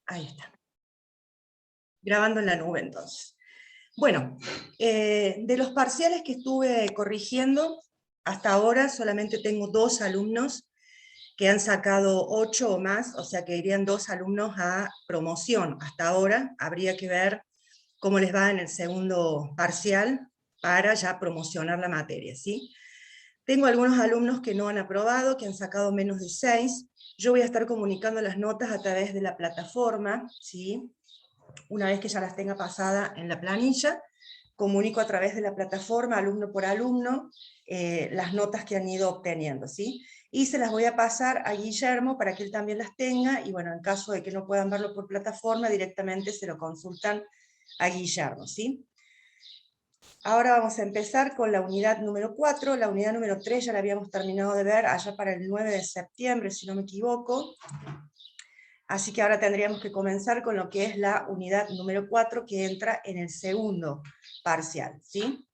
Ahí está. Grabando en la nube, entonces. Bueno, de los parciales que estuve corrigiendo, hasta ahora solamente tengo 2 alumnos que han sacado 8 o más, o sea que irían 2 alumnos a promoción. Hasta ahora habría que ver cómo les va en el segundo parcial para ya promocionar la materia, ¿sí? Tengo algunos alumnos que no han aprobado, que han sacado menos de 6. Yo voy a estar comunicando las notas a través de la plataforma, ¿sí? Una vez que ya las tenga pasada en la planilla, comunico a través de la plataforma, alumno por alumno, las notas que han ido obteniendo, ¿sí? Y se las voy a pasar a Guillermo para que él también las tenga, y bueno, en caso de que no puedan verlo por plataforma, directamente se lo consultan a Guillermo, ¿sí? Ahora vamos a empezar con la unidad número 4, la unidad número 3 ya la habíamos terminado de ver allá para el 9 de septiembre, si no me equivoco. Así que ahora tendríamos que comenzar con lo que es la unidad número 4, que entra en el segundo parcial, ¿sí?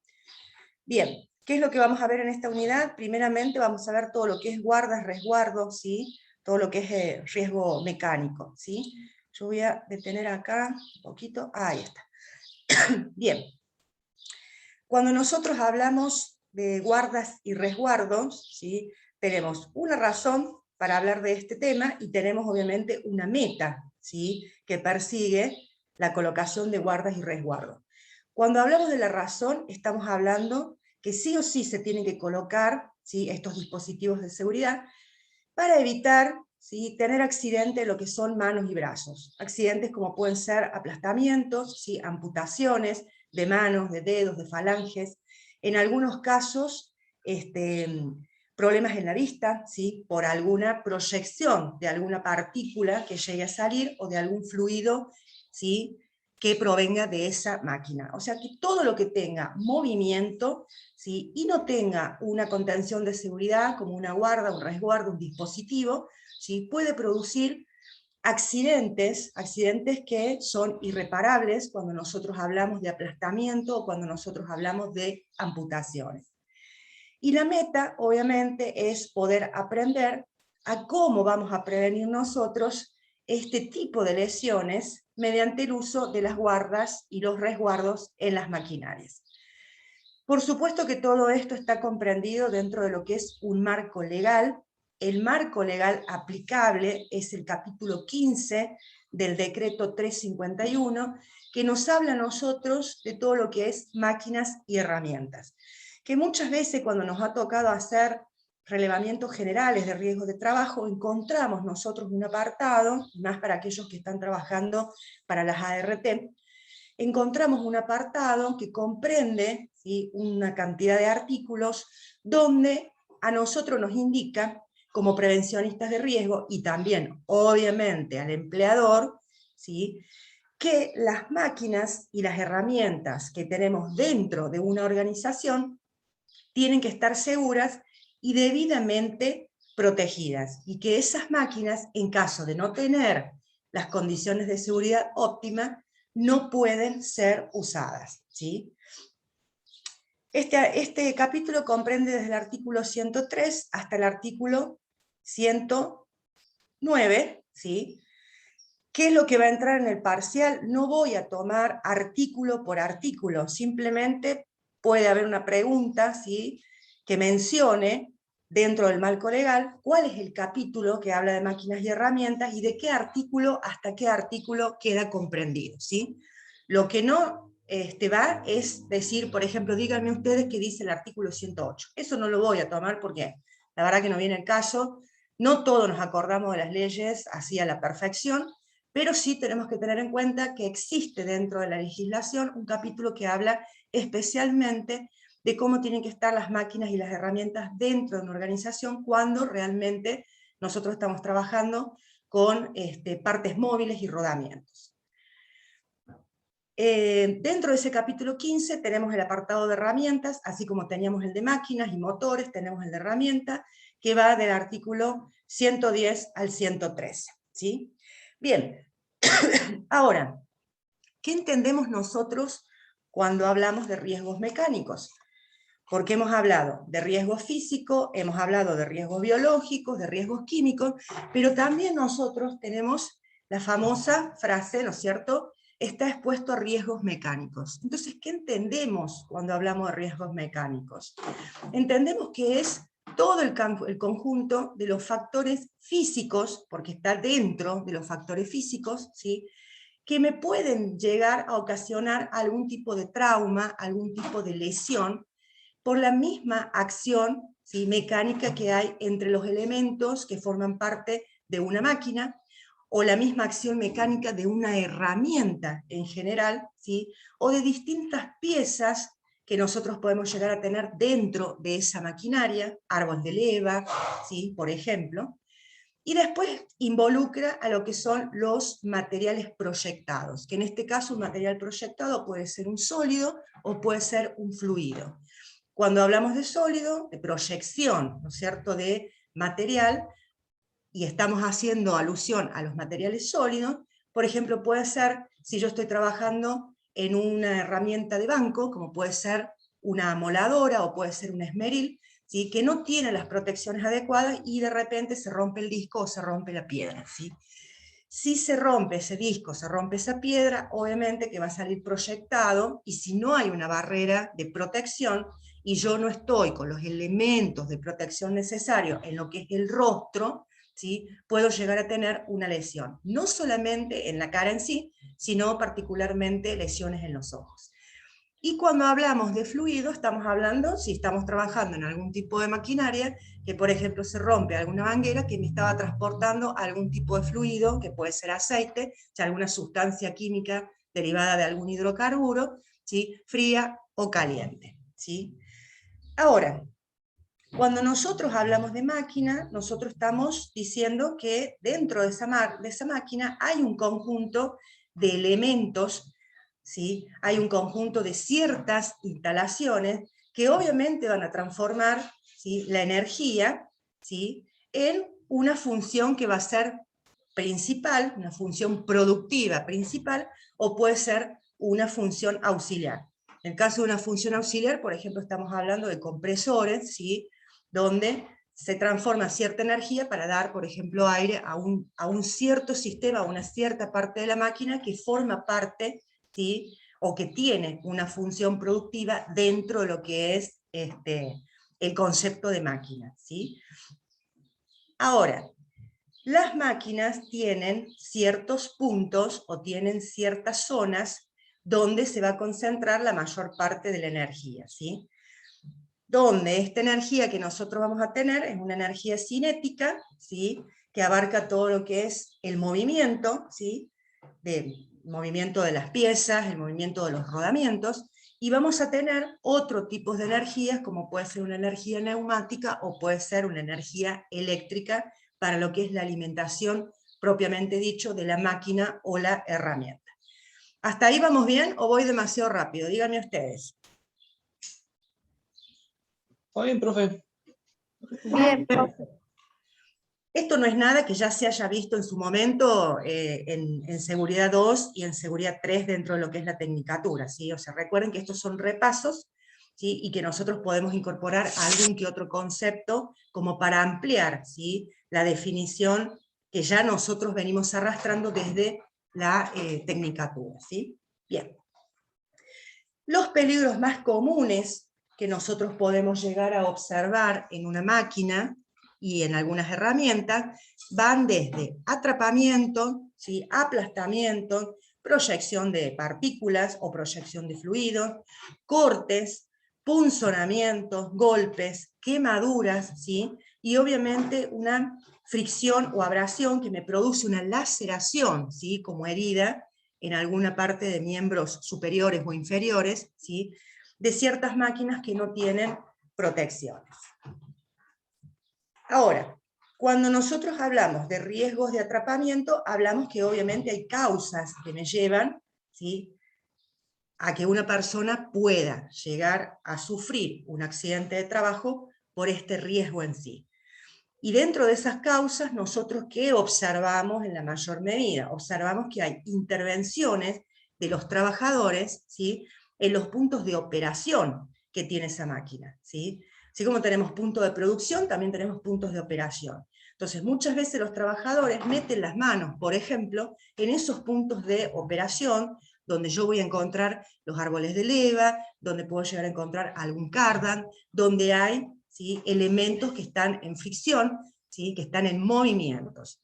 Bien, ¿qué es lo que vamos a ver en esta unidad? Primeramente vamos a ver todo lo que es guardas, resguardos, ¿sí? Todo lo que es riesgo mecánico, ¿sí? Yo voy a detener acá un poquito, ahí está. Bien, cuando nosotros hablamos de guardas y resguardos, ¿sí? Tenemos una razón para hablar de este tema y tenemos obviamente una meta, ¿sí? Que persigue la colocación de guardas y resguardos. Cuando hablamos de la razón, estamos hablando que sí o sí se tienen que colocar, ¿sí? Estos dispositivos de seguridad para evitar, ¿sí? Tener accidentes, lo que son manos y brazos. Accidentes como pueden ser aplastamientos, ¿sí? Amputaciones de manos, de dedos, de falanges. En algunos casos, problemas en la vista, ¿sí? Por alguna proyección de alguna partícula que llegue a salir o de algún fluido, ¿sí? Que provenga de esa máquina. O sea que todo lo que tenga movimiento, ¿sí? Y no tenga una contención de seguridad como una guarda, un resguardo, un dispositivo, ¿sí? Puede producir accidentes que son irreparables cuando nosotros hablamos de aplastamiento o cuando nosotros hablamos de amputaciones. Y la meta, obviamente, es poder aprender a cómo vamos a prevenir nosotros este tipo de lesiones mediante el uso de las guardas y los resguardos en las maquinarias. Por supuesto que todo esto está comprendido dentro de lo que es un marco legal. El marco legal aplicable es el capítulo 15 del decreto 351, que nos habla a nosotros de todo lo que es máquinas y herramientas. Que muchas veces cuando nos ha tocado hacer relevamientos generales de riesgos de trabajo, encontramos nosotros un apartado, más para aquellos que están trabajando para las ART, encontramos un apartado que comprende, ¿sí? Una cantidad de artículos donde a nosotros nos indica, como prevencionistas de riesgo, y también, obviamente, al empleador, ¿sí? Que las máquinas y las herramientas que tenemos dentro de una organización tienen que estar seguras y debidamente protegidas, y que esas máquinas, en caso de no tener las condiciones de seguridad óptimas, no pueden ser usadas, ¿sí? Este capítulo comprende desde el artículo 103 hasta el artículo 109, ¿sí? ¿Qué es lo que va a entrar en el parcial? No voy a tomar artículo por artículo, simplemente puede haber una pregunta, ¿sí? Que mencione dentro del marco legal cuál es el capítulo que habla de máquinas y herramientas y de qué artículo hasta qué artículo queda comprendido, ¿sí? Lo que no va es decir, por ejemplo, díganme ustedes qué dice el artículo 108. Eso no lo voy a tomar porque la verdad que no viene el caso. No todos nos acordamos de las leyes así a la perfección, pero sí tenemos que tener en cuenta que existe dentro de la legislación un capítulo que habla especialmente de cómo tienen que estar las máquinas y las herramientas dentro de una organización cuando realmente nosotros estamos trabajando con partes móviles y rodamientos. Dentro de ese capítulo 15 tenemos el apartado de herramientas, así como teníamos el de máquinas y motores, tenemos el de herramientas, que va del artículo 110 al 113, ¿sí? Bien, ahora, ¿qué entendemos nosotros cuando hablamos de riesgos mecánicos? Porque hemos hablado de riesgo físico, hemos hablado de riesgos biológicos, de riesgos químicos, pero también nosotros tenemos la famosa frase, ¿no es cierto?, está expuesto a riesgos mecánicos. Entonces, ¿qué entendemos cuando hablamos de riesgos mecánicos? Entendemos que es todo el conjunto de los factores físicos, porque está dentro de los factores físicos, ¿sí?, que me pueden llegar a ocasionar algún tipo de trauma, algún tipo de lesión, por la misma acción, ¿sí?, mecánica que hay entre los elementos que forman parte de una máquina, o la misma acción mecánica de una herramienta en general, ¿sí?, o de distintas piezas que nosotros podemos llegar a tener dentro de esa maquinaria, árbol de leva, ¿sí?, por ejemplo. Y después involucra a lo que son los materiales proyectados, que en este caso un material proyectado puede ser un sólido o puede ser un fluido. Cuando hablamos de sólido, de proyección, ¿no es cierto?, de material, y estamos haciendo alusión a los materiales sólidos, por ejemplo, puede ser, si yo estoy trabajando en una herramienta de banco, como puede ser una moladora o puede ser un esmeril, ¿sí?, que no tiene las protecciones adecuadas y de repente se rompe el disco o se rompe la piedra, ¿sí? Si se rompe ese disco, se rompe esa piedra, obviamente que va a salir proyectado, y si no hay una barrera de protección, y yo no estoy con los elementos de protección necesarios en lo que es el rostro, ¿sí?, puedo llegar a tener una lesión, no solamente en la cara en sí, sino particularmente lesiones en los ojos. Y cuando hablamos de fluido, estamos hablando, si estamos trabajando en algún tipo de maquinaria, que por ejemplo se rompe alguna manguera que me estaba transportando algún tipo de fluido, que puede ser aceite, o sea, alguna sustancia química derivada de algún hidrocarburo, ¿sí?, fría o caliente, ¿sí? Ahora, cuando nosotros hablamos de máquina, nosotros estamos diciendo que dentro de esa máquina hay un conjunto de elementos, ¿sí?, hay un conjunto de ciertas instalaciones que obviamente van a transformar, ¿sí?, la energía, ¿sí?, en una función que va a ser principal, una función productiva principal, o puede ser una función auxiliar. En el caso de una función auxiliar, por ejemplo, estamos hablando de compresores, ¿sí?, donde se transforma cierta energía para dar, por ejemplo, aire a un cierto sistema, a una cierta parte de la máquina que forma parte, ¿sí?, o que tiene una función productiva dentro de lo que es el concepto de máquina, ¿sí? Ahora, las máquinas tienen ciertos puntos o tienen ciertas zonas donde se va a concentrar la mayor parte de la energía, ¿sí?, donde esta energía que nosotros vamos a tener es una energía cinética, ¿sí?, que abarca todo lo que es el movimiento, ¿sí?, movimiento de las piezas, el movimiento de los rodamientos, y vamos a tener otro tipo de energías, como puede ser una energía neumática o puede ser una energía eléctrica para lo que es la alimentación propiamente dicho de la máquina o la herramienta. ¿Hasta ahí vamos bien o voy demasiado rápido? Díganme ustedes. Está bien, profe. Bien, profe. Esto no es nada que ya se haya visto en su momento en Seguridad 2 y en Seguridad 3 dentro de lo que es la tecnicatura, ¿sí? O sea, recuerden que estos son repasos, ¿sí?, y que nosotros podemos incorporar algún que otro concepto como para ampliar, ¿sí?, la definición que ya nosotros venimos arrastrando desde la tecnicatura, ¿sí? Bien. Los peligros más comunes que nosotros podemos llegar a observar en una máquina y en algunas herramientas van desde atrapamiento, ¿sí?, aplastamiento, proyección de partículas o proyección de fluidos, cortes, punzonamientos, golpes, quemaduras, ¿sí?, y obviamente una fricción o abrasión que me produce una laceración, ¿sí?, como herida en alguna parte de miembros superiores o inferiores, ¿sí?, de ciertas máquinas que no tienen protecciones. Ahora, cuando nosotros hablamos de riesgos de atrapamiento, hablamos que obviamente hay causas que me llevan, ¿sí?, a que una persona pueda llegar a sufrir un accidente de trabajo por este riesgo en sí. Y dentro de esas causas, nosotros ¿qué observamos en la mayor medida? Observamos que hay intervenciones de los trabajadores, ¿sí?, en los puntos de operación que tiene esa máquina, ¿sí? Así como tenemos puntos de producción, también tenemos puntos de operación. Entonces, muchas veces los trabajadores meten las manos, por ejemplo, en esos puntos de operación, donde yo voy a encontrar los árboles de leva, donde puedo llegar a encontrar algún cardan, donde hay, ¿sí?, elementos que están en fricción, ¿sí?, que están en movimientos.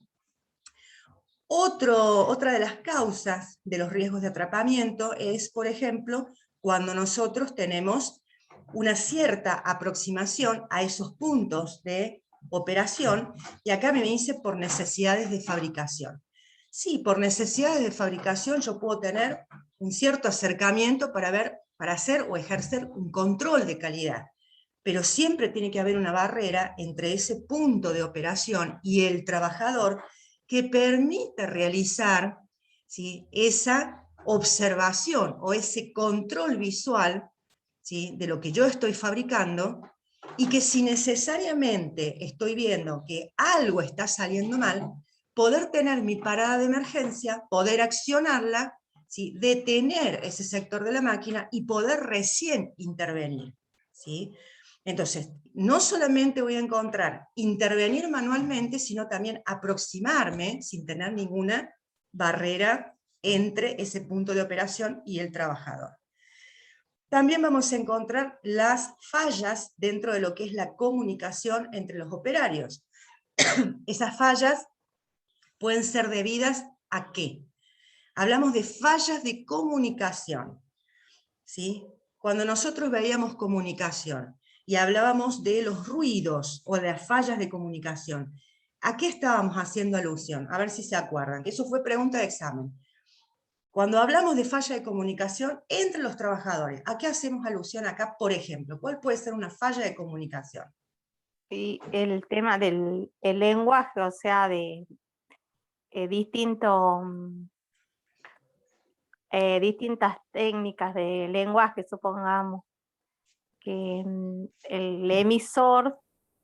Otra de las causas de los riesgos de atrapamiento es, por ejemplo, cuando nosotros tenemos una cierta aproximación a esos puntos de operación, y acá me dice por necesidades de fabricación. Sí, por necesidades de fabricación yo puedo tener un cierto acercamiento para hacer o ejercer un control de calidad, pero siempre tiene que haber una barrera entre ese punto de operación y el trabajador que permita realizar, ¿sí?, esa observación o ese control visual, ¿sí?, de lo que yo estoy fabricando, y que si necesariamente estoy viendo que algo está saliendo mal, poder tener mi parada de emergencia, poder accionarla, ¿sí?, detener ese sector de la máquina y poder recién intervenir, ¿sí? Entonces, no solamente voy a encontrar intervenir manualmente, sino también aproximarme sin tener ninguna barrera entre ese punto de operación y el trabajador. También vamos a encontrar las fallas dentro de lo que es la comunicación entre los operarios. Esas fallas pueden ser debidas ¿a qué? Hablamos de fallas de comunicación, ¿sí? Cuando nosotros veíamos comunicación y hablábamos de los ruidos o de las fallas de comunicación, ¿a qué estábamos haciendo alusión? A ver si se acuerdan, que eso fue pregunta de examen. Cuando hablamos de falla de comunicación entre los trabajadores, ¿a qué hacemos alusión acá, por ejemplo? ¿Cuál puede ser una falla de comunicación? Sí, el tema del el lenguaje, o sea, de distintas técnicas de lenguaje, supongamos, que el emisor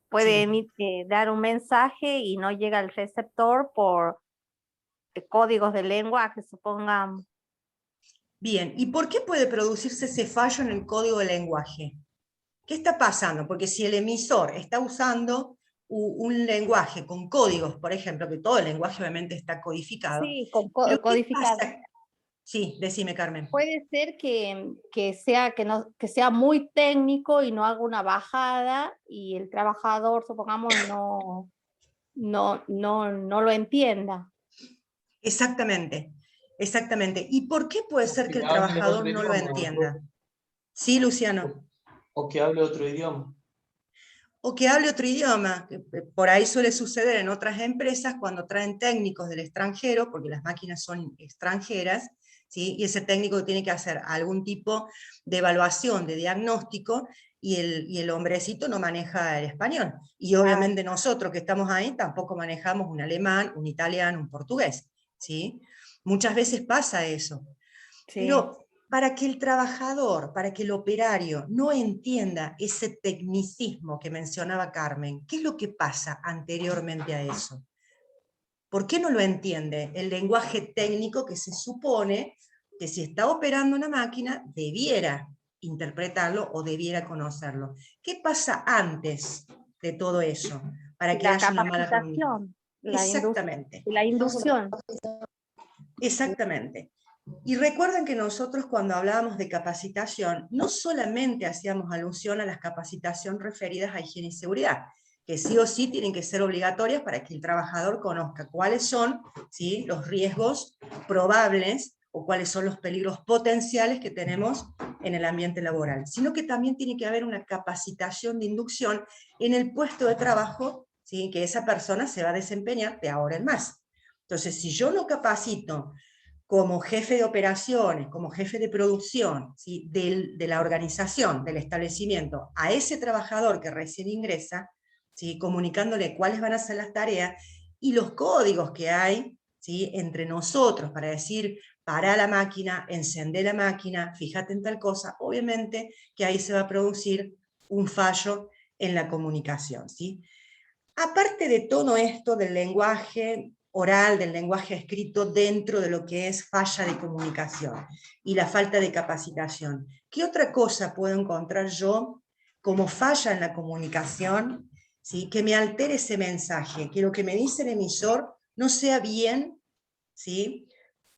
puede Sí. dar un mensaje y no llega al receptor por códigos de lenguaje, supongamos. Bien, ¿y por qué puede producirse ese fallo en el código de lenguaje? ¿Qué está pasando? Porque si el emisor está usando un lenguaje con códigos, por ejemplo, que todo el lenguaje obviamente está codificado, Sí, con pero ¿qué codificado. pasa? Sí, decime, Carmen. Puede ser que sea muy técnico y no haga una bajada y el trabajador, supongamos, no lo entienda. Exactamente, exactamente. ¿Y por qué puede ser que el Que hable trabajador otro no lo idioma, entienda? Sí, Luciano. o que hable otro idioma. O que hable otro idioma, que por ahí suele suceder en otras empresas cuando traen técnicos del extranjero, porque las máquinas son extranjeras, ¿sí?, y ese técnico tiene que hacer algún tipo de evaluación, de diagnóstico, y el hombrecito no maneja el español. Y obviamente nosotros que estamos ahí tampoco manejamos un alemán, un italiano, un portugués, ¿sí? Muchas veces pasa eso. Sí. Pero para que el trabajador, para que el operario no entienda ese tecnicismo que mencionaba Carmen, ¿qué es lo que pasa anteriormente a eso? ¿Por qué no lo entiende? El lenguaje técnico que se supone que si está operando una máquina debiera interpretarlo o debiera conocerlo. ¿Qué pasa antes de todo eso para que La haya una mala comunicación? capacitación, Exactamente. la inducción. Exactamente. Y recuerden que nosotros cuando hablábamos de capacitación, no solamente hacíamos alusión a las capacitaciones referidas a higiene y seguridad, que sí o sí tienen que ser obligatorias para que el trabajador conozca cuáles son, ¿sí?, los riesgos probables o cuáles son los peligros potenciales que tenemos en el ambiente laboral, sino que también tiene que haber una capacitación de inducción en el puesto de trabajo, ¿sí?, que esa persona se va a desempeñar de ahora en más. Entonces, si yo no capacito como jefe de operaciones, como jefe de producción, ¿sí?, de la organización, del establecimiento, a ese trabajador que recién ingresa, ¿sí?, comunicándole cuáles van a ser las tareas y los códigos que hay, ¿sí?, entre nosotros para decir, para la máquina, encender la máquina, fíjate en tal cosa, obviamente que ahí se va a producir un fallo en la comunicación, ¿sí? Aparte de todo esto del lenguaje oral, del lenguaje escrito dentro de lo que es falla de comunicación y la falta de capacitación, ¿qué otra cosa puedo encontrar yo como falla en la comunicación ¿sí? Que me altere ese mensaje, que lo que me dice el emisor no sea bien, ¿sí?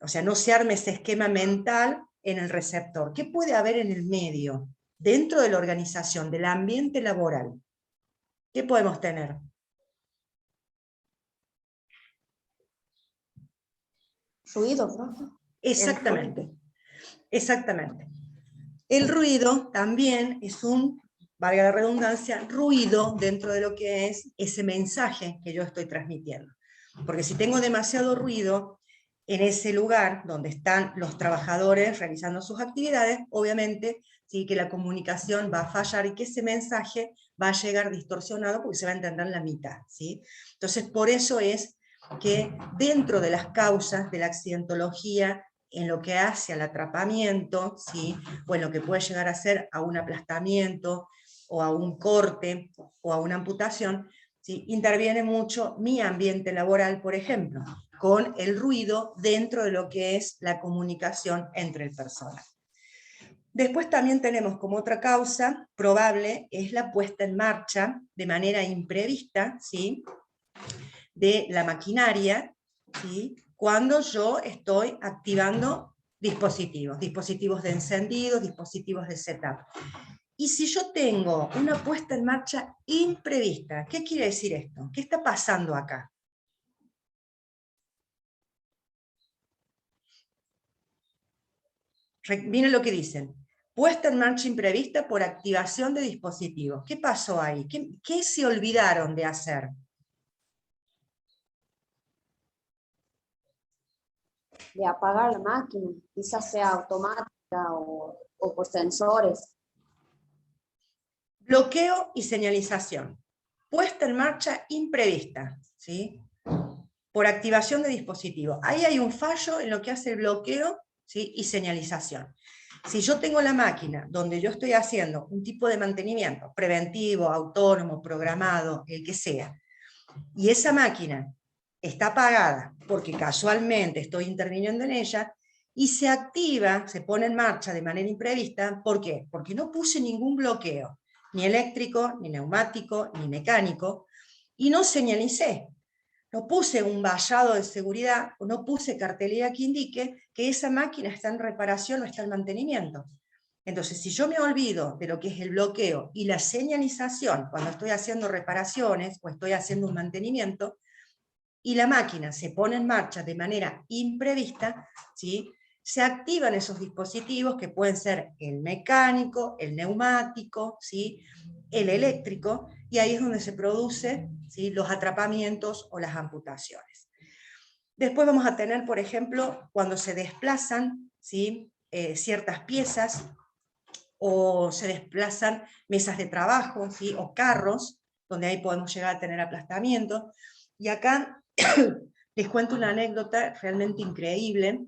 O sea, no se arme ese esquema mental en el receptor. ¿Qué puede haber en el medio, dentro de la organización, del ambiente laboral? ¿Qué podemos tener? Ruido, profe. Exactamente, exactamente. El ruido también es un, valga la redundancia, ruido dentro de lo que es ese mensaje que yo estoy transmitiendo. Porque si tengo demasiado ruido en ese lugar donde están los trabajadores realizando sus actividades, obviamente sí que la comunicación va a fallar y que ese mensaje va a llegar distorsionado porque se va a entender la mitad, ¿sí? Entonces, por eso es que dentro de las causas de la accidentología, en lo que hace al atrapamiento, ¿sí? O en lo que puede llegar a ser a un aplastamiento, o a un corte, o a una amputación, ¿sí? Interviene mucho mi ambiente laboral, por ejemplo, con el ruido dentro de lo que es la comunicación entre el personal. Después también tenemos como otra causa probable, es la puesta en marcha de manera imprevista, ¿sí? De la maquinaria, ¿sí? Cuando yo estoy activando dispositivos de encendido, dispositivos de setup. Y si yo tengo una puesta en marcha imprevista, ¿qué quiere decir esto? ¿Qué está pasando acá? Miren lo que dicen. Puesta en marcha imprevista por activación de dispositivos. ¿Qué pasó ahí? ¿Qué se olvidaron de hacer? De apagar la máquina, quizás sea automática o por sensores. Bloqueo y señalización. Puesta en marcha imprevista, ¿sí? Por activación de dispositivos. Ahí hay un fallo en lo que hace el bloqueo, ¿sí? Y señalización. Si yo tengo la máquina donde yo estoy haciendo un tipo de mantenimiento preventivo, autónomo, programado, el que sea, y esa máquina está apagada porque casualmente estoy interviniendo en ella, y se activa, se pone en marcha de manera imprevista, ¿por qué? Porque no puse ningún bloqueo, ni eléctrico, ni neumático, ni mecánico, y no señalicé. No puse un vallado de seguridad, o no puse cartelera que indique que esa máquina está en reparación o está en mantenimiento. Entonces, si yo me olvido de lo que es el bloqueo y la señalización cuando estoy haciendo reparaciones o estoy haciendo un mantenimiento, y la máquina se pone en marcha de manera imprevista, ¿sí? Se activan esos dispositivos que pueden ser el mecánico, el neumático, ¿sí? El eléctrico, y ahí es donde se producen, ¿sí? Los atrapamientos o las amputaciones. Después vamos a tener, por ejemplo, cuando se desplazan, ¿sí? Ciertas piezas, o se desplazan mesas de trabajo, ¿sí? O carros, donde ahí podemos llegar a tener aplastamiento. Y acá les cuento una anécdota realmente increíble.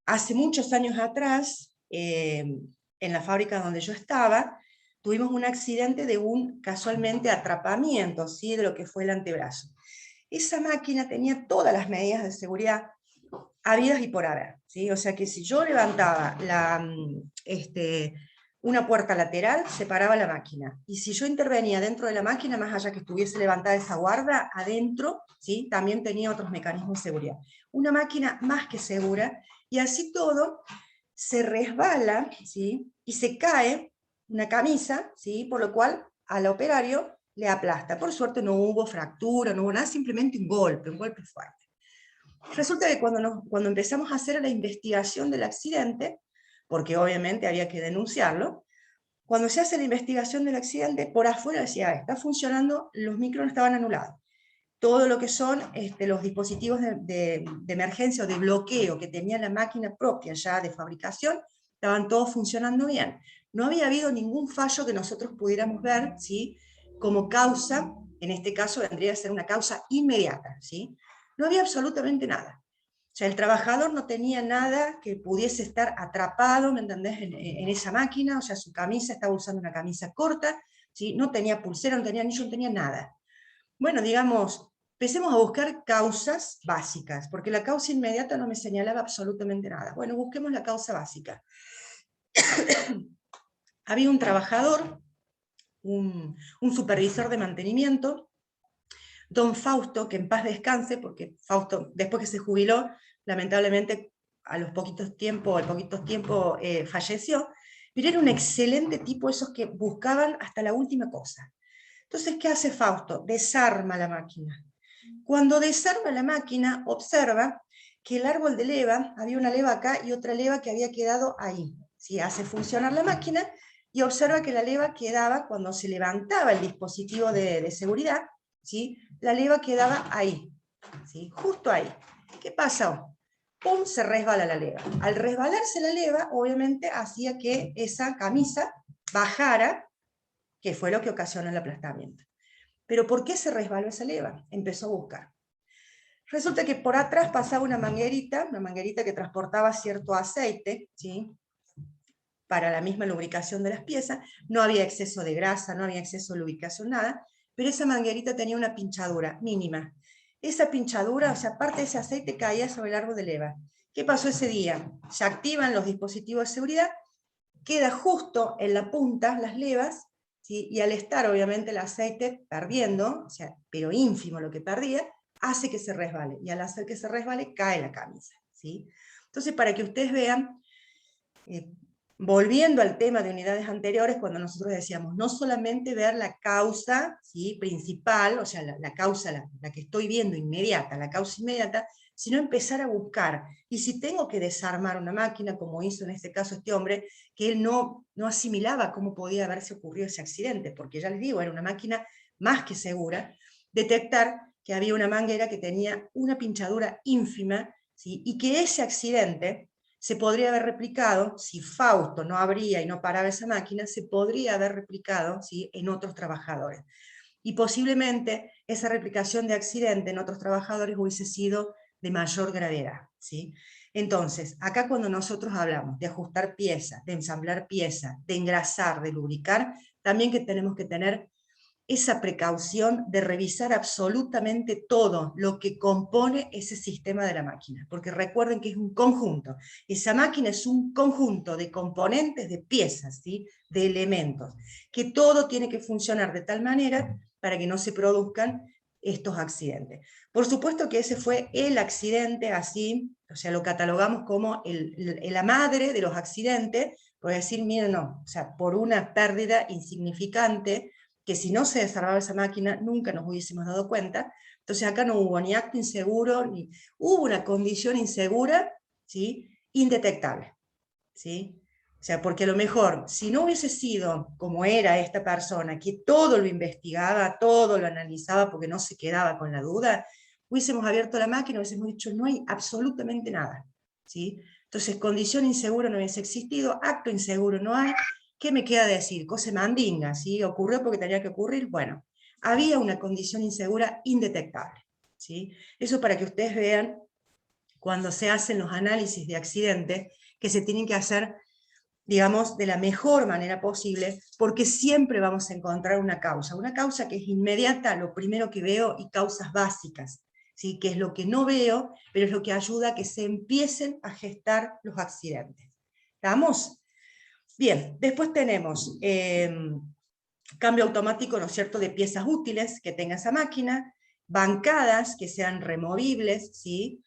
Hace muchos años atrás, en la fábrica donde yo estaba, tuvimos un accidente de un, casualmente, atrapamiento, ¿sí? De lo que fue el antebrazo. Esa máquina tenía todas las medidas de seguridad habidas y por haber, ¿sí? O sea que si yo levantaba una puerta lateral, se paraba la máquina. Y si yo intervenía dentro de la máquina, más allá que estuviese levantada esa guarda, adentro, ¿sí? También tenía otros mecanismos de seguridad. Una máquina más que segura, y así todo se resbala, ¿sí? Y se cae una camisa, ¿sí? Por lo cual al operario le aplasta. Por suerte no hubo fractura, no hubo nada, simplemente un golpe fuerte. Resulta que cuando empezamos a hacer la investigación del accidente, porque obviamente había que denunciarlo, cuando se hace la investigación del accidente, por afuera decía, está funcionando, los micros estaban anulados. Todo lo que son los dispositivos de emergencia o de bloqueo que tenía la máquina propia ya de fabricación, estaban todos funcionando bien. No había habido ningún fallo que nosotros pudiéramos ver, ¿sí? Como causa, en este caso vendría a ser una causa inmediata, ¿sí? No había absolutamente nada. O sea, el trabajador no tenía nada que pudiese estar atrapado, ¿me entendés?, en esa máquina. O sea, su camisa, estaba usando una camisa corta, ¿sí? No tenía pulsera, no tenía anillo, no tenía nada. Bueno, digamos, empecemos a buscar causas básicas, porque la causa inmediata no me señalaba absolutamente nada. Bueno, busquemos la causa básica. Había un trabajador un supervisor de mantenimiento, don Fausto, que en paz descanse, porque Fausto, después que se jubiló, lamentablemente al poquito tiempo falleció, pero era un excelente tipo, esos que buscaban hasta la última cosa. Entonces, ¿qué hace Fausto? Desarma la máquina. Cuando desarma la máquina, observa que el árbol de leva, había una leva acá y otra leva que había quedado ahí. ¿Sí? Hace funcionar la máquina y observa que la leva quedaba, cuando se levantaba el dispositivo de seguridad, ¿sí? La leva quedaba ahí, ¿sí? Justo ahí. ¿Qué pasó? ¡Pum! Se resbala la leva. Al resbalarse la leva, obviamente hacía que esa camisa bajara, que fue lo que ocasionó el aplastamiento. ¿Pero por qué se resbaló esa leva? Empezó a buscar. Resulta que por atrás pasaba una manguerita que transportaba cierto aceite, ¿sí? Para la misma lubricación de las piezas. No había exceso de grasa, no había exceso de lubricación, nada, pero esa manguerita tenía una pinchadura mínima. Esa pinchadura, o sea, parte de ese aceite caía sobre el árbol de leva. ¿Qué pasó ese día? Se activan los dispositivos de seguridad, queda justo en la punta las levas, ¿sí? Y al estar obviamente el aceite perdiendo, o sea, pero ínfimo lo que perdía, hace que se resbale, y al hacer que se resbale, cae la camisa, ¿sí? Entonces, para que ustedes vean, volviendo al tema de unidades anteriores, cuando nosotros decíamos, no solamente ver la causa, ¿sí? Principal, o sea, la causa, la que estoy viendo inmediata, la causa inmediata, sino empezar a buscar. Y si tengo que desarmar una máquina, como hizo en este caso este hombre, que él no asimilaba cómo podía haberse ocurrido ese accidente, porque ya les digo, era una máquina más que segura, detectar que había una manguera que tenía una pinchadura ínfima, ¿sí? Y que ese accidente se podría haber replicado, si Fausto no abría y no paraba esa máquina, se podría haber replicado, ¿sí? En otros trabajadores. Y posiblemente esa replicación de accidente en otros trabajadores hubiese sido de mayor gravedad, ¿sí? Entonces, acá cuando nosotros hablamos de ajustar piezas, de ensamblar piezas, de engrasar, de lubricar, también que tenemos que tener esa precaución de revisar absolutamente todo lo que compone ese sistema de la máquina, porque recuerden que es un conjunto. Esa máquina es un conjunto de componentes, de piezas, ¿sí? De elementos, que todo tiene que funcionar de tal manera para que no se produzcan estos accidentes. Por supuesto que ese fue el accidente así, o sea, lo catalogamos como la madre de los accidentes, por decir, miren, no, o sea, por una pérdida insignificante, que si no se desarmaba esa máquina nunca nos hubiésemos dado cuenta. Entonces acá no hubo ni acto inseguro, ni hubo una condición insegura, ¿sí? Indetectable, ¿sí? O sea, porque a lo mejor, si no hubiese sido como era esta persona, que todo lo investigaba, todo lo analizaba porque no se quedaba con la duda, hubiésemos abierto la máquina, hubiésemos dicho, no hay absolutamente nada, ¿sí? Entonces, condición insegura no hubiese existido, acto inseguro no hay. ¿Qué me queda decir? Cosa mandinga, ¿sí? Ocurrió porque tenía que ocurrir. Bueno, había una condición insegura indetectable, ¿sí? Eso para que ustedes vean, cuando se hacen los análisis de accidente, que se tienen que hacer, digamos, de la mejor manera posible, porque siempre vamos a encontrar una causa que es inmediata, lo primero que veo, y causas básicas, ¿sí? Que es lo que no veo, pero es lo que ayuda a que se empiecen a gestar los accidentes. ¿Estamos? Bien, después tenemos cambio automático, ¿no es cierto?, de piezas útiles que tenga esa máquina, bancadas que sean removibles, ¿sí?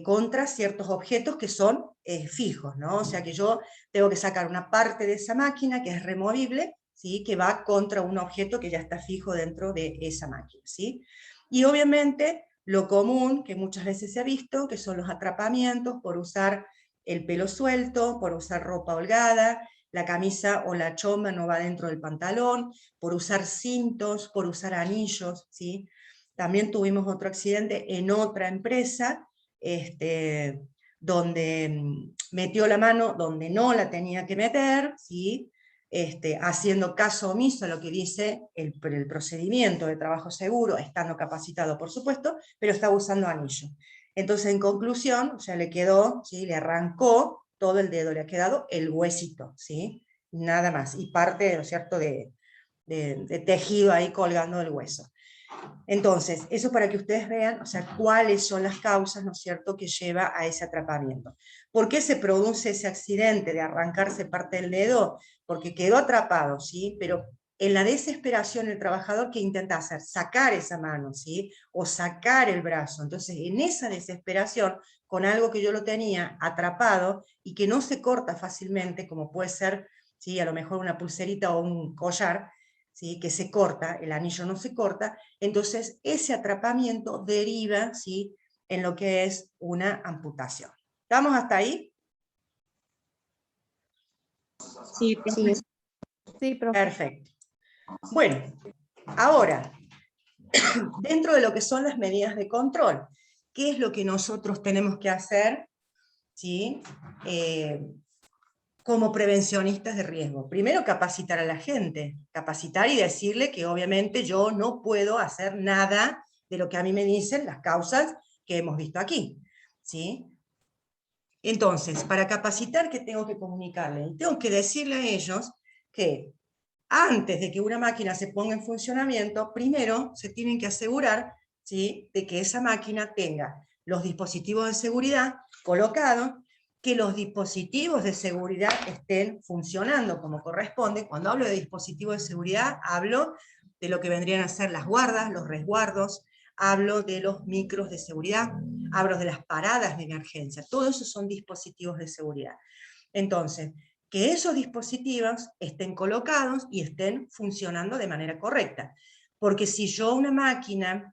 Contra ciertos objetos que son fijos, ¿no? O sea que yo tengo que sacar una parte de esa máquina que es removible, ¿sí? Que va contra un objeto que ya está fijo dentro de esa máquina, ¿sí? Y obviamente lo común que muchas veces se ha visto, que son los atrapamientos por usar el pelo suelto, por usar ropa holgada, la camisa o la chomba no va dentro del pantalón, por usar cintos, por usar anillos, ¿sí? También tuvimos otro accidente en otra empresa, donde metió la mano donde no la tenía que meter, ¿sí? Haciendo caso omiso a lo que dice el procedimiento de trabajo seguro, estando capacitado, por supuesto, pero estaba usando anillo. Entonces, en conclusión, o sea, le quedó, ¿sí? Le arrancó todo el dedo, le ha quedado el huesito, ¿sí? Nada más, y parte, ¿no es cierto?, de tejido ahí colgando del hueso. Entonces, eso para que ustedes vean, o sea, cuáles son las causas, ¿no es cierto?, que lleva a ese atrapamiento. ¿Por qué se produce ese accidente de arrancarse parte del dedo? Porque quedó atrapado, ¿sí? Pero en la desesperación el trabajador que intenta hacer, sacar esa mano, ¿sí? O sacar el brazo. Entonces, en esa desesperación, con algo que yo lo tenía atrapado y que no se corta fácilmente, como puede ser, ¿sí? A lo mejor una pulserita o un collar, ¿sí? Que se corta, el anillo no se corta, entonces ese atrapamiento deriva, ¿sí? En lo que es una amputación. ¿Estamos hasta ahí? Sí, profe. Sí, Sí, profe. Perfecto. Bueno, ahora, dentro de lo que son las medidas de control, ¿qué es lo que nosotros tenemos que hacer, ¿sí? Como prevencionistas de riesgo? Primero, capacitar a la gente, capacitar y decirle que obviamente yo no puedo hacer nada de lo que a mí me dicen las causas que hemos visto aquí, ¿sí? Entonces, para capacitar, ¿qué tengo que comunicarle? Tengo que decirle a ellos que antes de que una máquina se ponga en funcionamiento, primero se tienen que asegurar, ¿sí? De que esa máquina tenga los dispositivos de seguridad colocados, que los dispositivos de seguridad estén funcionando como corresponde. Cuando hablo de dispositivos de seguridad, hablo de lo que vendrían a ser las guardas, los resguardos, hablo de los micros de seguridad, hablo de las paradas de emergencia. Todo eso son dispositivos de seguridad. Entonces, que esos dispositivos estén colocados y estén funcionando de manera correcta. Porque si yo una máquina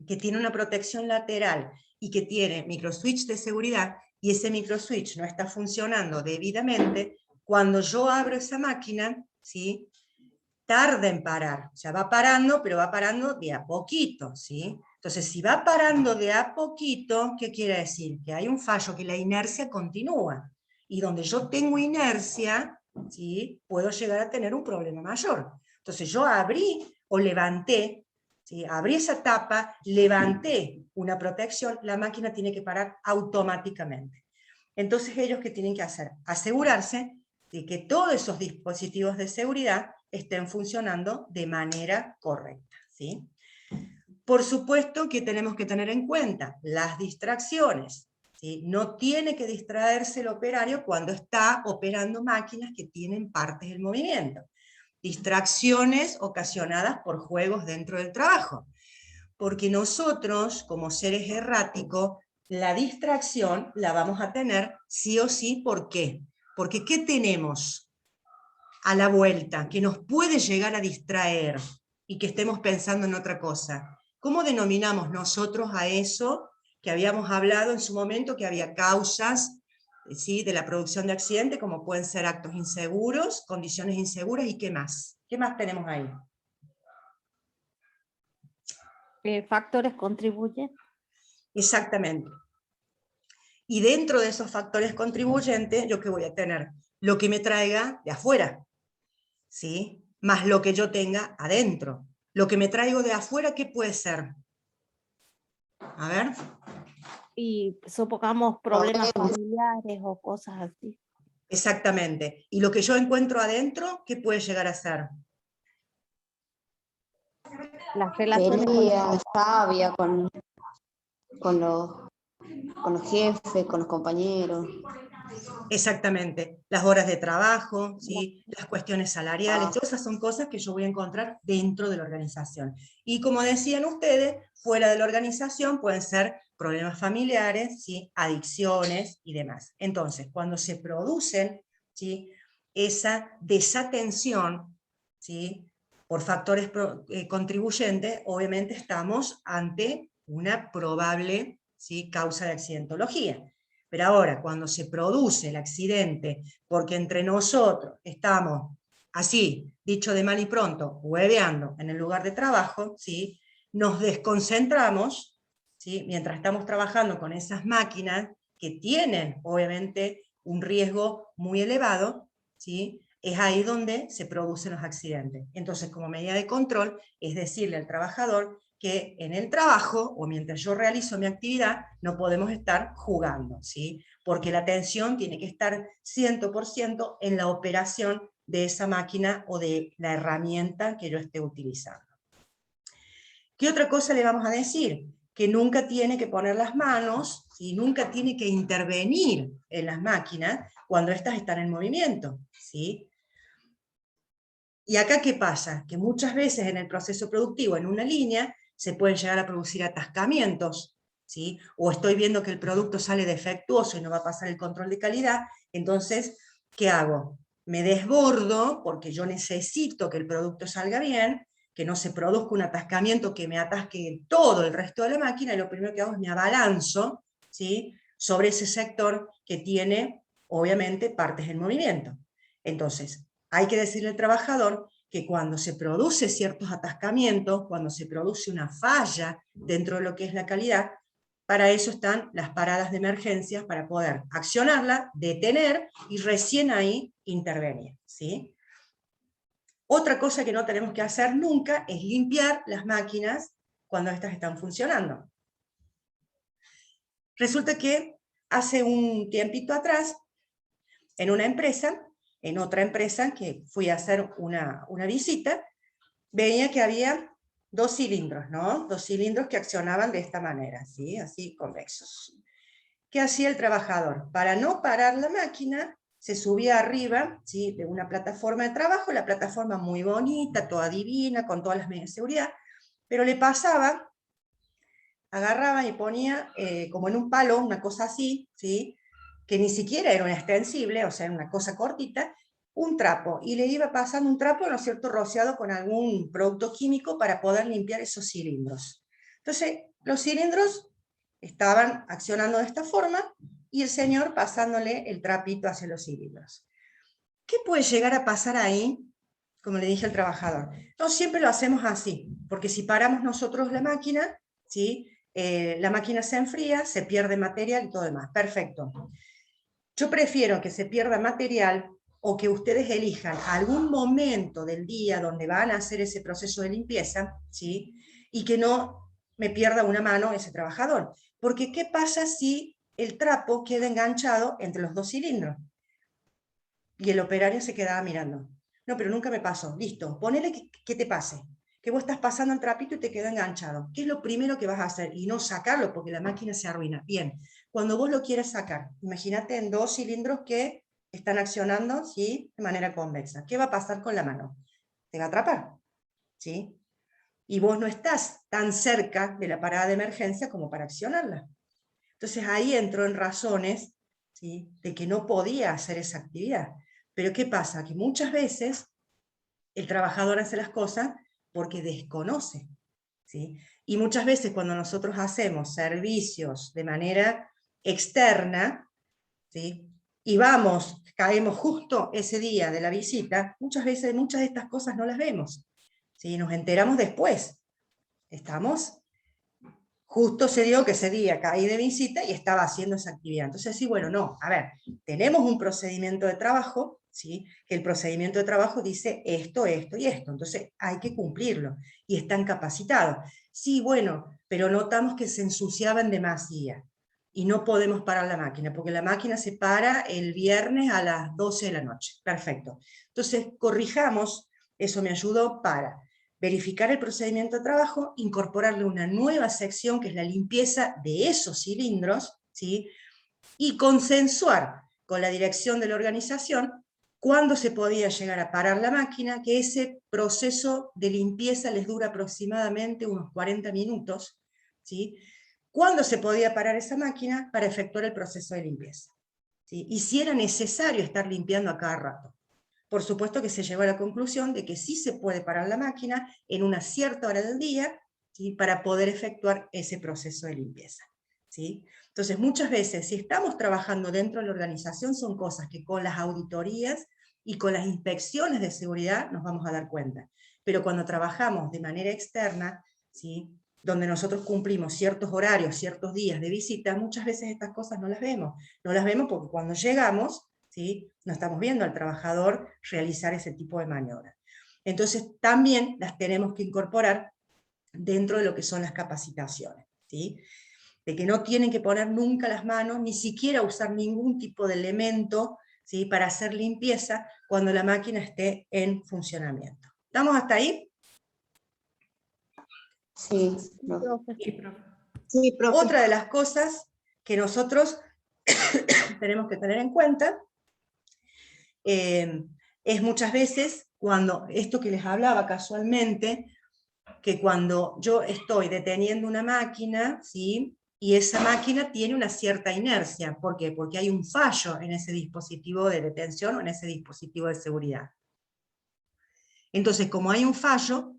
que tiene una protección lateral y que tiene microswitch de seguridad, y ese microswitch no está funcionando debidamente, cuando yo abro esa máquina, ¿sí? Tarda en parar, o sea, va parando, pero va parando de a poquito, ¿sí? Entonces, si va parando de a poquito, ¿qué quiere decir? Que hay un fallo, que la inercia continúa, y donde yo tengo inercia, ¿sí? Puedo llegar a tener un problema mayor. Entonces, yo abrí o levanté, ¿sí? Abrí esa tapa, levanté una protección, la máquina tiene que parar automáticamente. Entonces, ellos, ¿qué tienen que hacer? Asegurarse de que todos esos dispositivos de seguridad estén funcionando de manera correcta, ¿sí? Por supuesto que tenemos que tener en cuenta las distracciones, ¿sí? No tiene que distraerse el operario cuando está operando máquinas que tienen partes del movimiento. Distracciones ocasionadas por juegos dentro del trabajo, porque nosotros, como seres erráticos, la distracción la vamos a tener sí o sí. ¿Por qué? Porque ¿qué tenemos a la vuelta que nos puede llegar a distraer y que estemos pensando en otra cosa? ¿Cómo denominamos nosotros a eso que habíamos hablado en su momento, que había causas, ¿sí? De la producción de accidentes, como pueden ser actos inseguros, condiciones inseguras, y qué más? ¿Qué más tenemos ahí? Factores contribuyen. Exactamente. Y dentro de esos factores contribuyentes, ¿yo qué voy a tener? Lo que me traiga de afuera, ¿sí? Más lo que yo tenga adentro. Lo que me traigo de afuera, ¿qué puede ser? A ver. Y supongamos problemas familiares o cosas así. Exactamente. Y lo que yo encuentro adentro, ¿qué puede llegar a ser? Las relaciones pelea, rabia con los jefes, con los compañeros. Exactamente. Las horas de trabajo, ¿sí? Las cuestiones salariales, todas esas son cosas que yo voy a encontrar dentro de la organización. Y como decían ustedes, fuera de la organización pueden ser problemas familiares, ¿sí? Adicciones y demás. Entonces, cuando se producen, ¿sí? Esa desatención, ¿sí? Por factores contribuyentes, obviamente estamos ante una probable, ¿sí? Causa de accidentología. Pero ahora, cuando se produce el accidente, porque entre nosotros estamos, así, dicho de mal y pronto, hueveando en el lugar de trabajo, ¿sí? Nos desconcentramos, ¿sí? Mientras estamos trabajando con esas máquinas que tienen, obviamente, un riesgo muy elevado, ¿sí? Es ahí donde se producen los accidentes. Entonces, como medida de control, es decirle al trabajador que en el trabajo, o mientras yo realizo mi actividad, no podemos estar jugando, ¿sí? Porque la atención tiene que estar 100% en la operación de esa máquina o de la herramienta que yo esté utilizando. ¿Qué otra cosa le vamos a decir? Que nunca tiene que poner las manos y nunca tiene que intervenir en las máquinas cuando éstas están en movimiento, ¿sí? Y acá, ¿qué pasa? Que muchas veces en el proceso productivo, en una línea, se pueden llegar a producir atascamientos, ¿sí? O estoy viendo que el producto sale defectuoso y no va a pasar el control de calidad, entonces, ¿qué hago? Me desbordo, porque yo necesito que el producto salga bien, que no se produzca un atascamiento que me atasque todo el resto de la máquina, y lo primero que hago es me abalanzo, ¿sí?, sobre ese sector que tiene, obviamente, partes en movimiento. Entonces, hay que decirle al trabajador que cuando se produce ciertos atascamientos, cuando se produce una falla dentro de lo que es la calidad, para eso están las paradas de emergencia, para poder accionarla, detener y recién ahí intervenir, ¿sí? Otra cosa que no tenemos que hacer nunca es limpiar las máquinas cuando estas están funcionando. Resulta que hace un tiempito atrás, en una empresa, en otra empresa que fui a hacer una visita, veía que había 2 cilindros, ¿no? 2 cilindros que accionaban de esta manera, ¿sí? Así convexos. ¿Qué hacía el trabajador? Para no parar la máquina, se subía arriba, ¿sí?, de una plataforma de trabajo, la plataforma muy bonita, toda divina, con todas las medidas de seguridad, pero le pasaba, agarraba y ponía como en un palo, una cosa así, ¿sí?, que ni siquiera era un extensible, o sea, era una cosa cortita, un trapo, y le iba pasando un trapo, ¿no es cierto?, rociado con algún producto químico para poder limpiar esos cilindros. Entonces, los cilindros estaban accionando de esta forma, y el señor pasándole el trapito hacia los cilindros. ¿Qué puede llegar a pasar ahí? Como le dije al trabajador, no siempre lo hacemos así, porque si paramos nosotros la máquina, ¿sí?, la máquina se enfría, se pierde material y todo demás. Perfecto. Yo prefiero que se pierda material o que ustedes elijan algún momento del día donde van a hacer ese proceso de limpieza, ¿sí?, y que no me pierda una mano ese trabajador. Porque ¿qué pasa si el trapo queda enganchado entre los 2 cilindros? Y el operario se quedaba mirando. No, pero nunca me pasó. Listo, ponele que te pase. Que vos estás pasando el trapito y te queda enganchado. ¿Qué es lo primero que vas a hacer? Y no sacarlo, porque la máquina se arruina. Bien, cuando vos lo quieres sacar, imagínate en 2 cilindros que están accionando, ¿sí?, de manera convexa. ¿Qué va a pasar con la mano? Te va a atrapar, ¿sí? Y vos no estás tan cerca de la parada de emergencia como para accionarla. Entonces ahí entró en razones, ¿sí?, de que no podía hacer esa actividad. Pero ¿qué pasa? Que muchas veces el trabajador hace las cosas porque desconoce, ¿sí? Y muchas veces cuando nosotros hacemos servicios de manera externa, ¿sí?, y caemos justo ese día de la visita, muchas veces muchas de estas cosas no las vemos, ¿sí? Nos enteramos después. Justo se dio que ese día caí de visita y estaba haciendo esa actividad. Entonces, sí, bueno, no, a ver, tenemos un procedimiento de trabajo, ¿sí?, que el procedimiento de trabajo dice esto, esto y esto, entonces hay que cumplirlo, y están capacitados. Sí, bueno, pero notamos que se ensuciaban demasiado, y no podemos parar la máquina, porque la máquina se para el viernes a las 12 de la noche. Perfecto. Entonces, corrijamos, eso me ayudó para verificar el procedimiento de trabajo, incorporarle una nueva sección que es la limpieza de esos cilindros, ¿sí?, y consensuar con la dirección de la organización cuándo se podía llegar a parar la máquina, que ese proceso de limpieza les dura aproximadamente unos 40 minutos, ¿sí?, cuándo se podía parar esa máquina para efectuar el proceso de limpieza, ¿sí?, y si era necesario estar limpiando a cada rato. Por supuesto que se llegó a la conclusión de que sí se puede parar la máquina en una cierta hora del día, ¿sí?, para poder efectuar ese proceso de limpieza, ¿sí? Entonces, muchas veces, si estamos trabajando dentro de la organización, son cosas que con las auditorías y con las inspecciones de seguridad nos vamos a dar cuenta. Pero cuando trabajamos de manera externa, ¿sí?, donde nosotros cumplimos ciertos horarios, ciertos días de visita, muchas veces estas cosas no las vemos. No las vemos porque cuando llegamos, ¿sí?, no estamos viendo al trabajador realizar ese tipo de maniobras. Entonces, también las tenemos que incorporar dentro de lo que son las capacitaciones, ¿sí?, de que no tienen que poner nunca las manos, ni siquiera usar ningún tipo de elemento, ¿sí?, para hacer limpieza cuando la máquina esté en funcionamiento. ¿Estamos hasta ahí? Sí, Profe. sí, profe. Otra de las cosas que nosotros tenemos que tener en cuenta es muchas veces cuando, esto que les hablaba casualmente, que cuando yo estoy deteniendo una máquina, ¿sí? Y esa máquina tiene una cierta inercia. ¿Por qué? Porque hay un fallo en ese dispositivo de detención o en ese dispositivo de seguridad. Entonces, como hay un fallo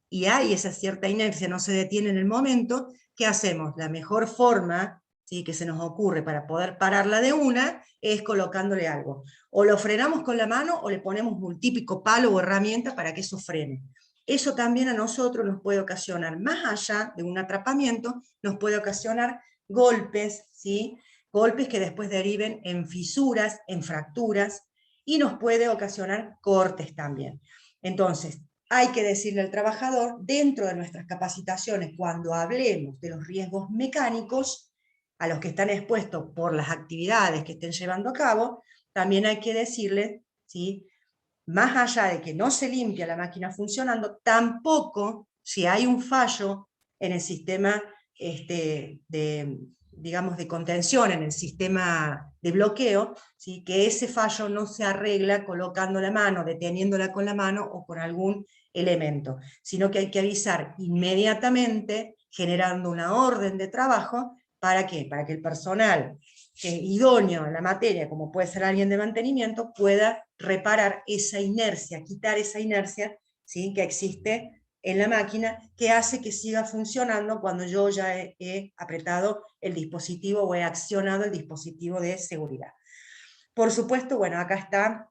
y hay esa cierta inercia, no se detiene en el momento, ¿qué hacemos? La mejor forma, ¿sí?, que se nos ocurre para poder pararla de una es colocándole algo. O lo frenamos con la mano o le ponemos un típico palo o herramienta para que eso frene. Eso también a nosotros nos puede ocasionar, más allá de un atrapamiento, nos puede ocasionar golpes, ¿sí? Golpes que después deriven en fisuras, en fracturas, y nos puede ocasionar cortes también. Entonces, hay que decirle al trabajador, dentro de nuestras capacitaciones, cuando hablemos de los riesgos mecánicos a los que están expuestos por las actividades que estén llevando a cabo, también hay que decirle, ¿sí?, más allá de que no se limpia la máquina funcionando, tampoco, si hay un fallo en el sistema digamos, de contención, en el sistema de bloqueo, ¿sí?, que ese fallo no se arregla colocando la mano, deteniéndola con la mano o con algún elemento, sino que hay que avisar inmediatamente, generando una orden de trabajo. ¿Para qué? Para que el personal idóneo en la materia, como puede ser alguien de mantenimiento, pueda reparar esa inercia, quitar esa inercia, ¿sí?, que existe en la máquina, que hace que siga funcionando cuando yo ya he apretado el dispositivo o he accionado el dispositivo de seguridad. Por supuesto, bueno, acá está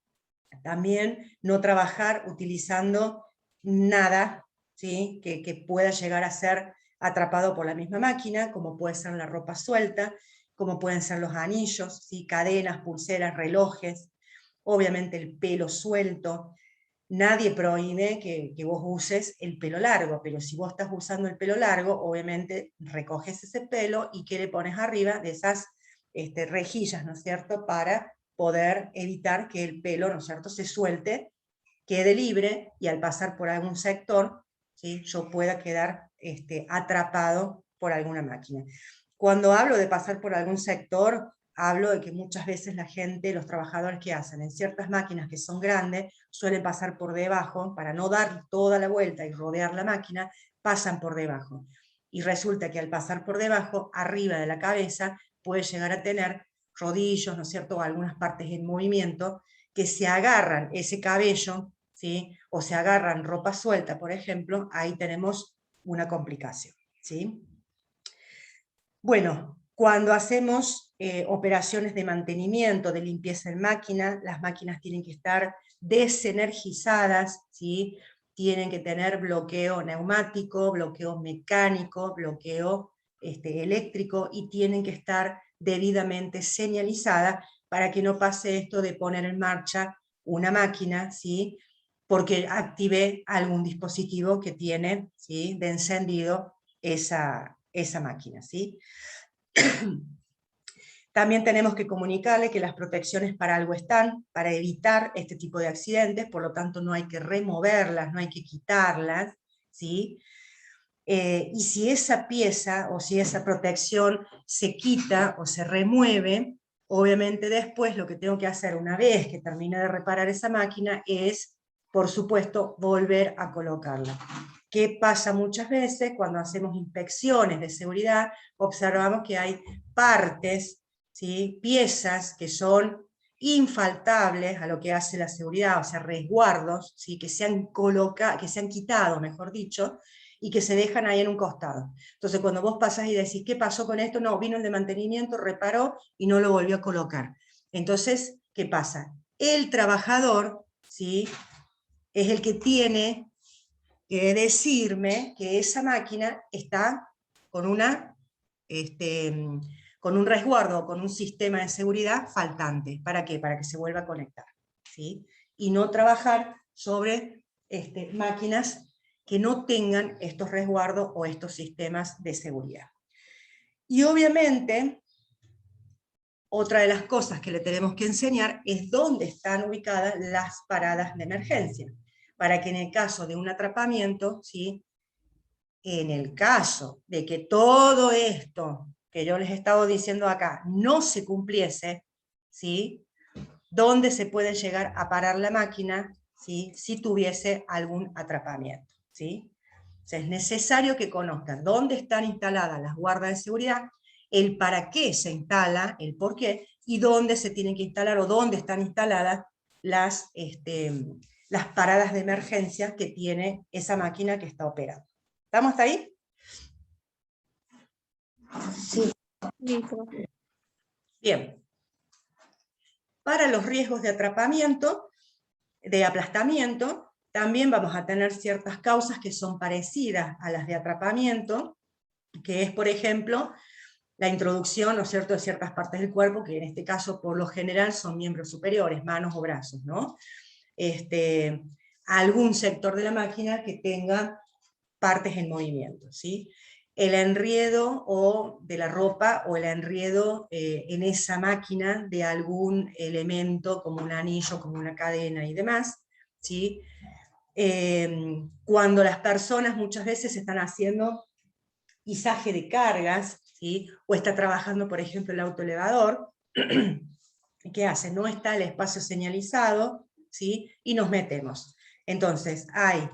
también no trabajar utilizando nada, ¿sí?, que pueda llegar a ser atrapado por la misma máquina, como puede ser la ropa suelta, como pueden ser los anillos, ¿sí?, cadenas, pulseras, relojes, obviamente el pelo suelto. Nadie prohíbe que vos uses el pelo largo, pero si vos estás usando el pelo largo, obviamente recoges ese pelo y ¿qué le pones arriba? De esas rejillas, ¿no es cierto?, para poder evitar que el pelo, ¿no es cierto?, se suelte, quede libre, y al pasar por algún sector, ¿sí?, yo pueda quedar atrapado por alguna máquina. Cuando hablo de pasar por algún sector, hablo de que muchas veces la gente, los trabajadores que hacen en ciertas máquinas que son grandes, suelen pasar por debajo, para no dar toda la vuelta y rodear la máquina, pasan por debajo. Y resulta que al pasar por debajo, arriba de la cabeza, puede llegar a tener rodillos, ¿no es cierto?, o algunas partes en movimiento, que se agarran ese cabello, ¿sí?, o se agarran ropa suelta, por ejemplo, ahí tenemos una complicación, ¿sí? Bueno, cuando hacemos operaciones de mantenimiento, de limpieza en máquina, las máquinas tienen que estar desenergizadas, ¿sí?, tienen que tener bloqueo neumático, bloqueo mecánico, bloqueo eléctrico, y tienen que estar debidamente señalizadas para que no pase esto de poner en marcha una máquina, ¿sí?, porque active algún dispositivo que tiene, ¿sí?, de encendido esa máquina, ¿sí? También tenemos que comunicarle que las protecciones para algo están, para evitar este tipo de accidentes, por lo tanto no hay que removerlas, no hay que quitarlas, ¿sí? Y si esa pieza o si esa protección se quita o se remueve, obviamente después lo que tengo que hacer una vez que termine de reparar esa máquina es, por supuesto, volver a colocarla. ¿Qué pasa muchas veces? Cuando hacemos inspecciones de seguridad, observamos que hay partes, ¿sí?, piezas que son infaltables a lo que hace la seguridad, o sea, resguardos, ¿sí?, que se han quitado, mejor dicho, y que se dejan ahí en un costado. Entonces, cuando vos pasás y decís, ¿qué pasó con esto? No, vino el de mantenimiento, reparó y no lo volvió a colocar. Entonces, ¿qué pasa? El trabajador, ¿sí?, es el que tiene que decirme que esa máquina está con con un resguardo, con un sistema de seguridad faltante. ¿Para qué? Para que se vuelva a conectar, ¿sí? Y no trabajar sobre máquinas que no tengan estos resguardos o estos sistemas de seguridad. Y obviamente, otra de las cosas que le tenemos que enseñar es dónde están ubicadas las paradas de emergencia, para que en el caso de un atrapamiento, ¿sí?, en el caso de que todo esto que yo les he estado diciendo acá no se cumpliese, ¿sí?, dónde se puede llegar a parar la máquina, ¿sí? Si tuviese algún atrapamiento, ¿sí? O sea, es necesario que conozcan dónde están instaladas las guardas de seguridad, el para qué se instala, el por qué, y dónde se tienen que instalar o dónde están instaladas las paradas de emergencia que tiene esa máquina que está operando. ¿Estamos hasta ahí? Sí. Listo. Bien. Para los riesgos de atrapamiento, de aplastamiento, también vamos a tener ciertas causas que son parecidas a las de atrapamiento, que es, por ejemplo, la introducción, ¿no es cierto?, de ciertas partes del cuerpo, que en este caso, por lo general, son miembros superiores, manos o brazos, ¿no? Algún sector de la máquina que tenga partes en movimiento, ¿sí? El enriedo o de la ropa o el enriedo en esa máquina de algún elemento como un anillo, como una cadena y demás, ¿sí? Cuando las personas muchas veces están haciendo izaje de cargas, ¿sí? O está trabajando, por ejemplo, el autoelevador, ¿qué hace? No está el espacio señalizado, ¿sí? Y nos metemos. Entonces, hay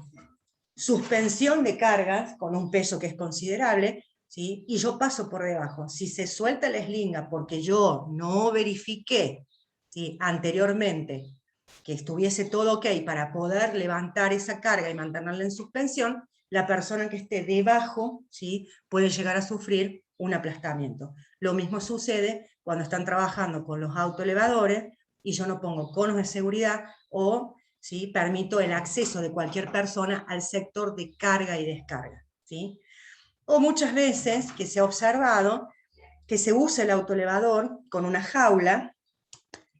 suspensión de cargas con un peso que es considerable, ¿sí? Y yo paso por debajo. Si se suelta la eslinga porque yo no verifiqué, ¿sí?, anteriormente que estuviese todo ok para poder levantar esa carga y mantenerla en suspensión, la persona que esté debajo, ¿sí?, puede llegar a sufrir un aplastamiento. Lo mismo sucede cuando están trabajando con los autoelevadores y yo no pongo conos de seguridad o, ¿sí?, permito el acceso de cualquier persona al sector de carga y descarga, ¿sí? O muchas veces que se ha observado que se usa el autoelevador con una jaula,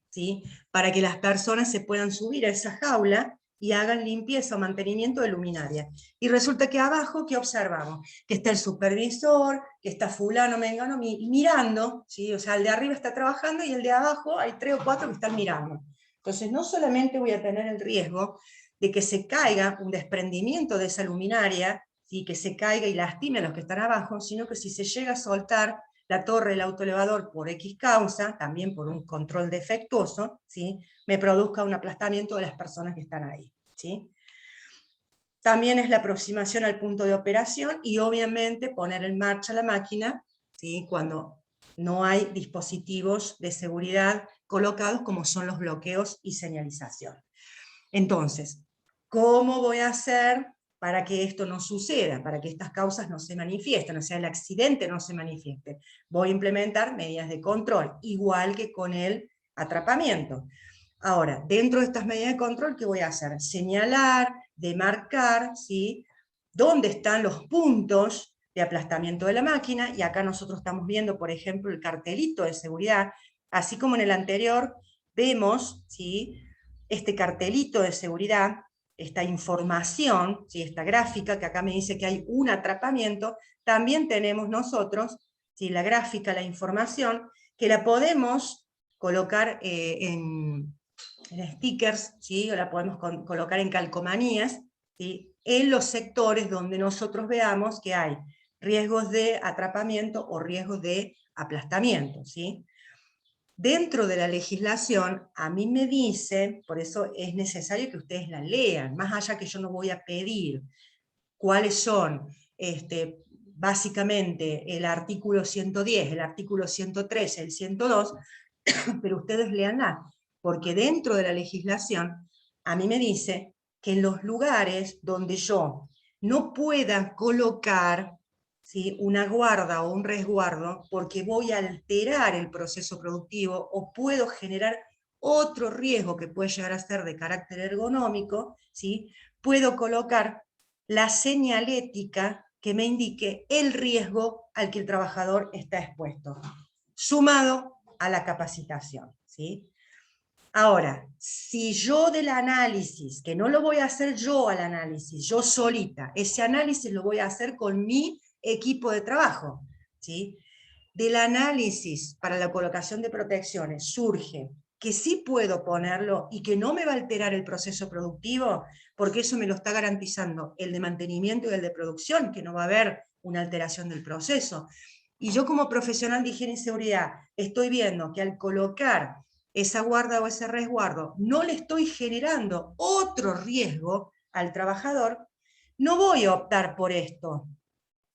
¿sí?, para que las personas se puedan subir a esa jaula y hagan limpieza o mantenimiento de luminaria. Y resulta que abajo, ¿qué observamos? Que está el supervisor, que está fulano, mengano, mirando, ¿sí? O sea, el de arriba está trabajando y el de abajo hay 3 o 4 que están mirando. Entonces, no solamente voy a tener el riesgo de que se caiga un desprendimiento de esa luminaria, ¿sí?, que se caiga y lastime a los que están abajo, sino que si se llega a soltar la torre del autoelevador por X causa, también por un control defectuoso, ¿sí?, me produzca un aplastamiento de las personas que están ahí, ¿sí? También es la aproximación al punto de operación y obviamente poner en marcha la máquina, ¿sí?, cuando no hay dispositivos de seguridad colocados como son los bloqueos y señalización. Entonces, ¿cómo voy a hacer para que esto no suceda, para que estas causas no se manifiesten, o sea, el accidente no se manifieste? Voy a implementar medidas de control, igual que con el atrapamiento. Ahora, dentro de estas medidas de control, ¿qué voy a hacer? Señalar, demarcar, ¿sí?, dónde están los puntos de aplastamiento de la máquina, y acá nosotros estamos viendo, por ejemplo, el cartelito de seguridad, así como en el anterior vemos, ¿sí?, este cartelito de seguridad, esta información, ¿sí?, esta gráfica que acá me dice que hay un atrapamiento, también tenemos nosotros, ¿sí?, la gráfica, la información, que la podemos colocar en stickers, ¿sí?, o la podemos colocar en calcomanías, ¿sí?, en los sectores donde nosotros veamos que hay riesgos de atrapamiento o riesgos de aplastamiento, ¿sí? Dentro de la legislación, a mí me dice, por eso es necesario que ustedes la lean, más allá que yo no voy a pedir cuáles son, básicamente, el artículo 110, el artículo 113, el 102, pero ustedes leanla, porque dentro de la legislación, a mí me dice que en los lugares donde yo no pueda colocar, ¿sí?, una guarda o un resguardo, porque voy a alterar el proceso productivo o puedo generar otro riesgo que puede llegar a ser de carácter ergonómico, ¿sí?, puedo colocar la señalética que me indique el riesgo al que el trabajador está expuesto, sumado a la capacitación, ¿sí? Ahora, si yo del análisis, que no lo voy a hacer yo al análisis, yo solita, ese análisis lo voy a hacer con mi equipo de trabajo, ¿sí? Del análisis para la colocación de protecciones surge que sí puedo ponerlo y que no me va a alterar el proceso productivo, porque eso me lo está garantizando el de mantenimiento y el de producción, que no va a haber una alteración del proceso. Y yo como profesional de higiene y seguridad estoy viendo que al colocar esa guarda o ese resguardo no le estoy generando otro riesgo al trabajador, no voy a optar por esto.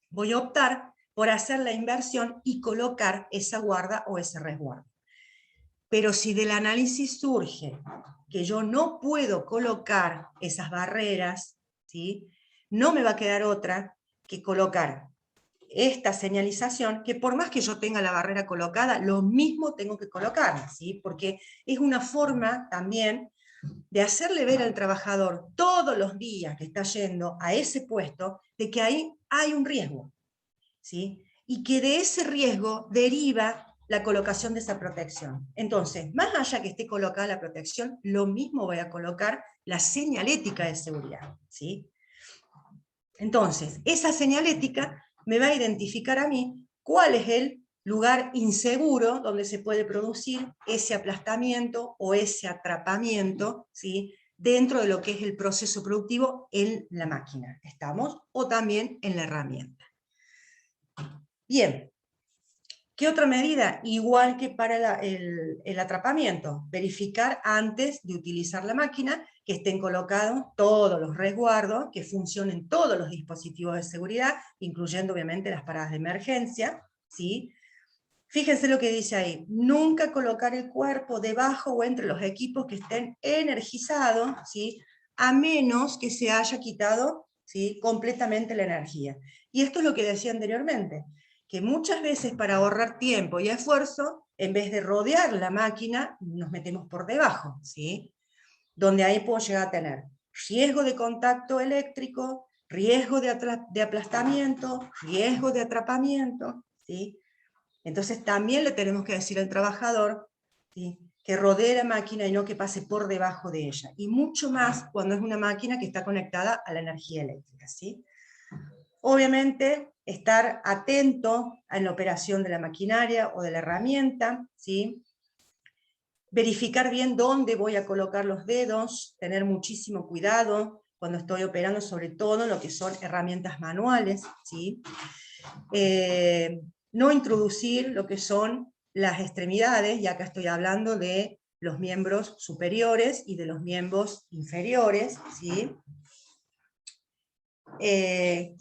Voy a optar por hacer la inversión y colocar esa guarda o ese resguardo. Pero si del análisis surge que yo no puedo colocar esas barreras, ¿sí?, no me va a quedar otra que colocar esta señalización, que por más que yo tenga la barrera colocada, lo mismo tengo que colocarla, ¿sí?, porque es una forma también de hacerle ver al trabajador todos los días que está yendo a ese puesto, de que ahí hay un riesgo, ¿sí?, y que de ese riesgo deriva la colocación de esa protección. Entonces, más allá que esté colocada la protección, lo mismo voy a colocar la señalética de seguridad, ¿sí? Entonces, esa señalética me va a identificar a mí cuál es el lugar inseguro donde se puede producir ese aplastamiento o ese atrapamiento, ¿sí?, dentro de lo que es el proceso productivo en la máquina, ¿estamos? O también en la herramienta. Bien, ¿qué otra medida? Igual que para el atrapamiento, verificar antes de utilizar la máquina que estén colocados todos los resguardos, que funcionen todos los dispositivos de seguridad, incluyendo obviamente las paradas de emergencia, ¿sí? Fíjense lo que dice ahí, nunca colocar el cuerpo debajo o entre los equipos que estén energizados, ¿sí?, a menos que se haya quitado, ¿sí?, completamente la energía. Y esto es lo que decía anteriormente, que muchas veces para ahorrar tiempo y esfuerzo, en vez de rodear la máquina, nos metemos por debajo, ¿sí?, donde ahí puedo llegar a tener riesgo de contacto eléctrico, riesgo de aplastamiento, riesgo de atrapamiento, ¿sí? Entonces también le tenemos que decir al trabajador, ¿sí?, que rodee la máquina y no que pase por debajo de ella. Y mucho más cuando es una máquina que está conectada a la energía eléctrica, ¿sí? Obviamente, estar atento a la operación de la maquinaria o de la herramienta, ¿sí? Verificar bien dónde voy a colocar los dedos, tener muchísimo cuidado cuando estoy operando, sobre todo en lo que son herramientas manuales, ¿sí? No introducir lo que son las extremidades, y acá estoy hablando de los miembros superiores y de los miembros inferiores, ¿sí?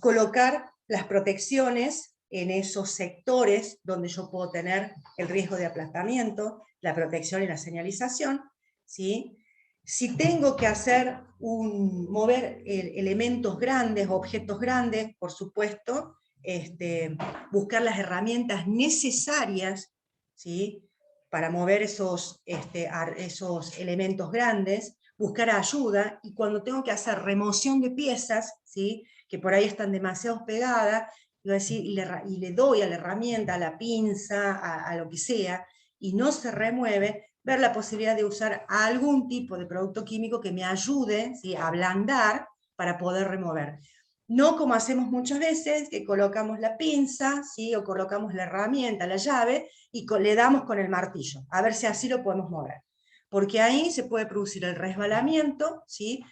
Colocar las protecciones en esos sectores donde yo puedo tener el riesgo de aplastamiento, la protección y la señalización, ¿sí? Si tengo que hacer mover elementos grandes, objetos grandes, por supuesto, buscar las herramientas necesarias, ¿sí?, para mover esos elementos grandes, buscar ayuda, y cuando tengo que hacer remoción de piezas, ¿sí?, que por ahí están demasiado pegadas, y le doy a la herramienta, a la pinza, a lo que sea, y no se remueve, ver la posibilidad de usar algún tipo de producto químico que me ayude, ¿sí?, a ablandar para poder remover. No como hacemos muchas veces, que colocamos la pinza, ¿sí?, o colocamos la herramienta, la llave, y le damos con el martillo, a ver si así lo podemos mover. Porque ahí se puede producir el resbalamiento, ¿sí?,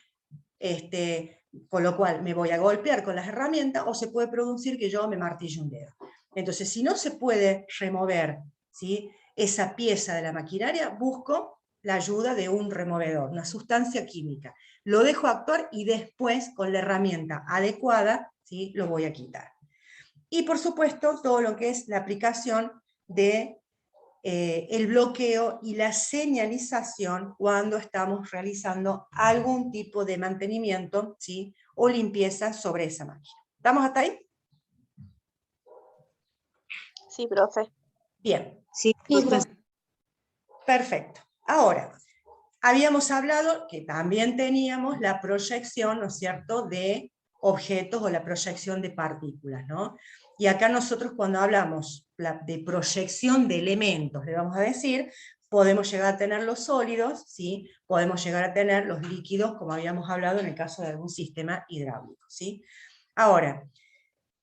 con lo cual me voy a golpear con las herramientas, o se puede producir que yo me martille un dedo. Entonces, si no se puede remover, ¿sí?, esa pieza de la maquinaria, busco la ayuda de un removedor, una sustancia química. Lo dejo actuar y después, con la herramienta adecuada, ¿sí?, lo voy a quitar. Y por supuesto, todo lo que es la aplicación de el bloqueo y la señalización cuando estamos realizando algún tipo de mantenimiento, ¿sí?, o limpieza sobre esa máquina. ¿Estamos hasta ahí? Sí, profe. Bien. Sí, Perfecto. Ahora, habíamos hablado que también teníamos la proyección, ¿no es cierto?, de objetos o la proyección de partículas, ¿no? Y acá nosotros, cuando hablamos de proyección de elementos, le vamos a decir, podemos llegar a tener los sólidos, ¿sí?, podemos llegar a tener los líquidos, como habíamos hablado en el caso de algún sistema hidráulico, ¿sí? Ahora,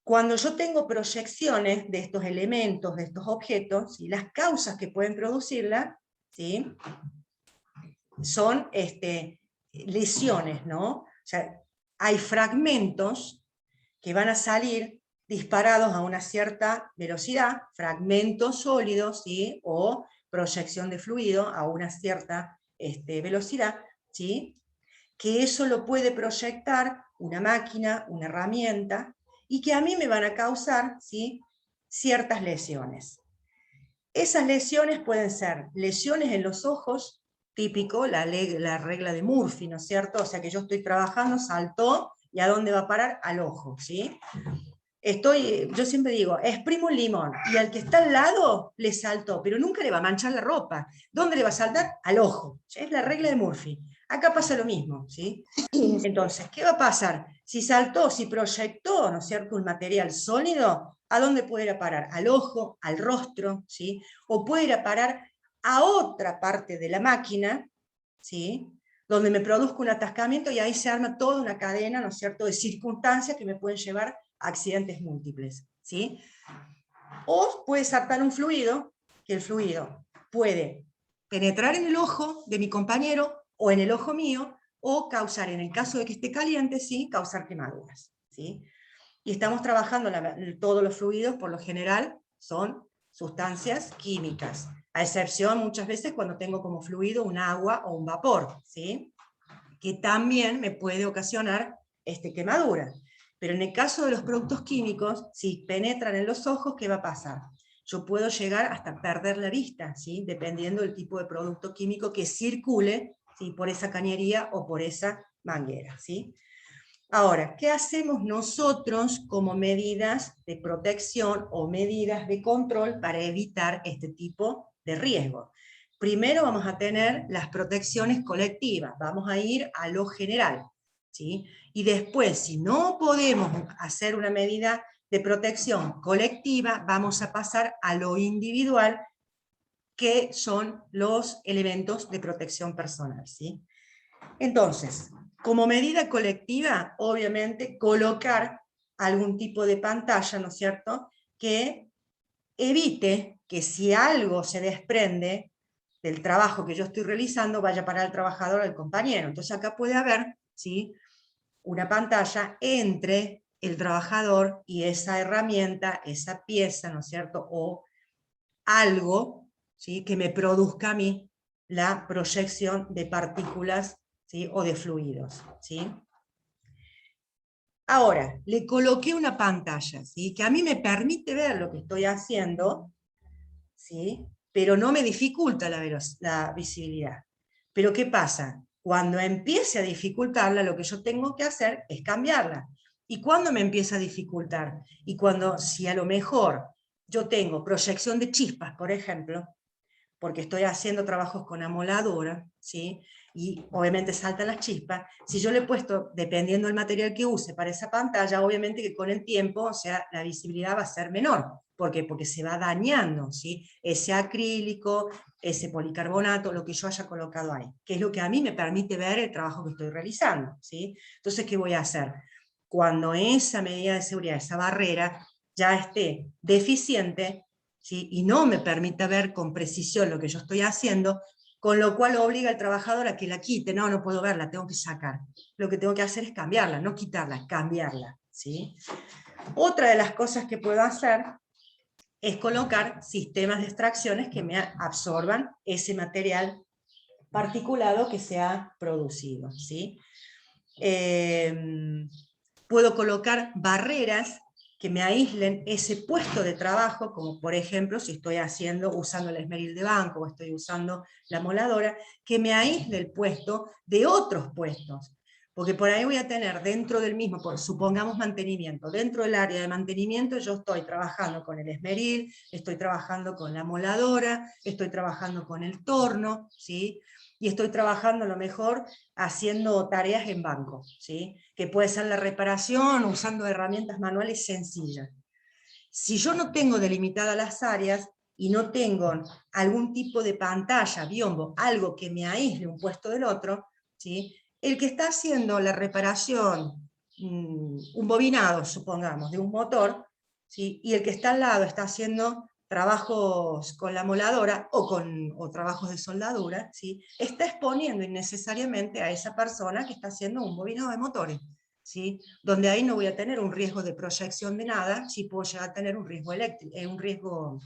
cuando yo tengo proyecciones de estos elementos, de estos objetos, ¿sí?, las causas que pueden producirla, ¿sí?, son lesiones, ¿no? O sea, hay fragmentos que van a salir disparados a una cierta velocidad, fragmentos sólidos, ¿sí?, o proyección de fluido a una cierta velocidad, ¿sí? Que eso lo puede proyectar una máquina, una herramienta, y que a mí me van a causar, ¿sí?, ciertas lesiones. Esas lesiones pueden ser lesiones en los ojos, típico, la regla de Murphy, ¿no es cierto? O sea que yo estoy trabajando, saltó, ¿y a dónde va a parar? Al ojo, ¿sí? Yo siempre digo, exprimo un limón, y al que está al lado le saltó, pero nunca le va a manchar la ropa. ¿Dónde le va a saltar? Al ojo. ¿Sí? Es la regla de Murphy. Acá pasa lo mismo, ¿sí? Entonces, ¿qué va a pasar? Si saltó, si proyectó, ¿no es cierto?, un material sólido, ¿a dónde puede ir a parar? Al ojo, al rostro, ¿sí? O puede ir a parar a otra parte de la máquina, ¿sí?, donde me produzca un atascamiento, y ahí se arma toda una cadena, ¿no es cierto?, de circunstancias que me pueden llevar a accidentes múltiples, ¿sí? O puede saltar un fluido, que el fluido puede penetrar en el ojo de mi compañero, o en el ojo mío, o causar, en el caso de que esté caliente, ¿sí?, causar quemaduras, ¿sí? Y estamos trabajando, todos los fluidos, por lo general, son sustancias químicas, a excepción muchas veces cuando tengo como fluido un agua o un vapor, ¿sí?, que también me puede ocasionar quemaduras. Pero en el caso de los productos químicos, si penetran en los ojos, ¿qué va a pasar? Yo puedo llegar hasta perder la vista, ¿sí?, dependiendo del tipo de producto químico que circule, ¿sí?, por esa cañería o por esa manguera, ¿sí? Ahora, ¿qué hacemos nosotros como medidas de protección o medidas de control para evitar este tipo de riesgo? Primero vamos a tener las protecciones colectivas, vamos a ir a lo general, ¿sí? Y después, si no podemos hacer una medida de protección colectiva, vamos a pasar a lo individual, que son los elementos de protección personal, ¿sí? Entonces, como medida colectiva, obviamente, colocar algún tipo de pantalla, ¿no es cierto?, que evite que si algo se desprende del trabajo que yo estoy realizando, vaya para el trabajador o el compañero. Entonces acá puede haber, ¿sí?, una pantalla entre el trabajador y esa herramienta, esa pieza, ¿no es cierto?, o algo, ¿sí?, que me produzca a mí la proyección de partículas, ¿sí?, o de fluidos, ¿sí? Ahora, le coloqué una pantalla, ¿sí?, que a mí me permite ver lo que estoy haciendo, ¿sí?, pero no me dificulta la visibilidad. Pero ¿qué pasa? Cuando empiece a dificultarla, lo que yo tengo que hacer es cambiarla. ¿Y cuándo me empieza a dificultar? Y cuando, si a lo mejor yo tengo proyección de chispas, por ejemplo, porque estoy haciendo trabajos con amoladora, ¿sí?, y obviamente saltan las chispas, si yo le he puesto, dependiendo del material que use para esa pantalla, obviamente que con el tiempo, o sea, la visibilidad va a ser menor. ¿Por qué? Porque se va dañando, ¿sí?, ese acrílico, ese policarbonato, lo que yo haya colocado ahí, que es lo que a mí me permite ver el trabajo que estoy realizando, ¿sí? Entonces, ¿qué voy a hacer? Cuando esa medida de seguridad, esa barrera, ya esté deficiente, ¿sí?, y no me permita ver con precisión lo que yo estoy haciendo, con lo cual obliga al trabajador a que la quite. No, no puedo verla, tengo que sacar. Lo que tengo que hacer es cambiarla, no quitarla, cambiarla, ¿sí? Otra de las cosas que puedo hacer es colocar sistemas de extracciones que me absorban ese material particulado que se ha producido, ¿sí? Puedo colocar barreras que me aíslen ese puesto de trabajo, como por ejemplo si estoy usando el esmeril de banco o estoy usando la moladora, que me aísle el puesto de otros puestos. Porque por ahí voy a tener dentro del mismo, supongamos mantenimiento, dentro del área de mantenimiento yo estoy trabajando con el esmeril, estoy trabajando con la moladora, estoy trabajando con el torno, ¿sí?, y estoy trabajando a lo mejor haciendo tareas en banco, ¿sí?, que puede ser la reparación usando herramientas manuales sencillas. Si yo no tengo delimitadas las áreas y no tengo algún tipo de pantalla, biombo, algo que me aísle un puesto del otro, ¿sí?, el que está haciendo la reparación, un bobinado, supongamos, de un motor, ¿sí?, y el que está al lado está haciendo trabajos con la moladora o trabajos de soldadura, ¿sí?, está exponiendo innecesariamente a esa persona que está haciendo un bobinado de motores, ¿sí?, donde ahí no voy a tener un riesgo de proyección de nada, sí puedo llegar a tener un riesgo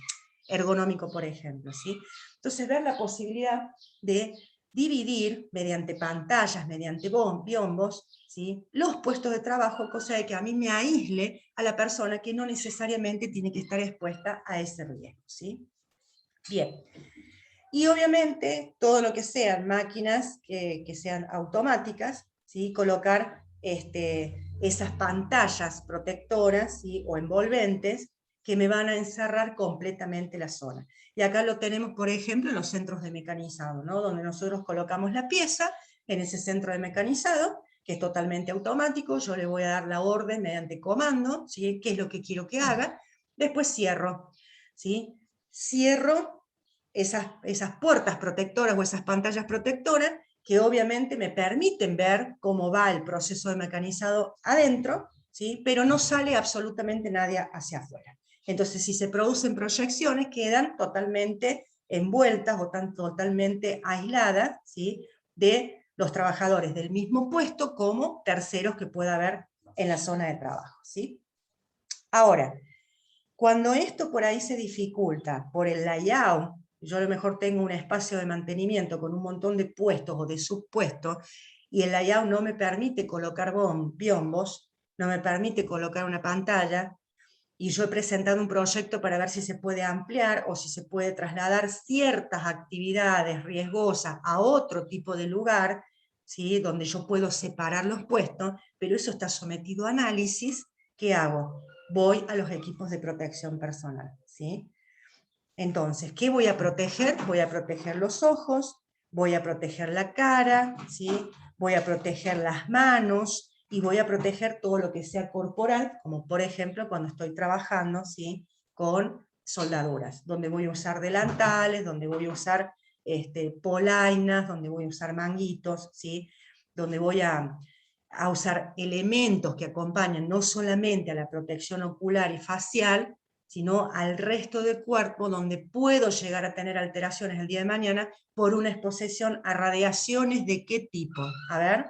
ergonómico, por ejemplo, ¿sí? Entonces ver la posibilidad de dividir mediante pantallas, mediante biombos, ¿sí?, los puestos de trabajo, cosa de que a mí me aísle a la persona que no necesariamente tiene que estar expuesta a ese riesgo, ¿sí? Bien. Y obviamente todo lo que sean máquinas que sean automáticas, ¿sí?, colocar esas pantallas protectoras, ¿sí?, o envolventes que me van a encerrar completamente la zona. Y acá lo tenemos, por ejemplo, en los centros de mecanizado, ¿no?, donde nosotros colocamos la pieza en ese centro de mecanizado, que es totalmente automático. Yo le voy a dar la orden mediante comando, ¿sí?, qué es lo que quiero que haga, después cierro, ¿sí? Cierro esas puertas protectoras o esas pantallas protectoras, que obviamente me permiten ver cómo va el proceso de mecanizado adentro, ¿sí?, pero no sale absolutamente nadie hacia afuera. Entonces, si se producen proyecciones, quedan totalmente envueltas o están totalmente aisladas, ¿sí?, de los trabajadores del mismo puesto como terceros que pueda haber en la zona de trabajo, ¿sí? Ahora, cuando esto por ahí se dificulta por el layout, yo a lo mejor tengo un espacio de mantenimiento con un montón de puestos o de subpuestos, y el layout no me permite colocar biombos, no me permite colocar una pantalla, y yo he presentado un proyecto para ver si se puede ampliar o si se puede trasladar ciertas actividades riesgosas a otro tipo de lugar, ¿sí?, donde yo puedo separar los puestos, pero eso está sometido a análisis. ¿Qué hago? Voy a los equipos de protección personal, ¿sí? Entonces, ¿qué voy a proteger? Voy a proteger los ojos, voy a proteger la cara, ¿sí?, voy a proteger las manos, y voy a proteger todo lo que sea corporal, como por ejemplo cuando estoy trabajando, ¿sí?, con soldaduras, donde voy a usar delantales, donde voy a usar polainas, donde voy a usar manguitos, ¿sí?, donde voy a usar elementos que acompañan no solamente a la protección ocular y facial, sino al resto del cuerpo, donde puedo llegar a tener alteraciones el día de mañana por una exposición a radiaciones de qué tipo. A ver.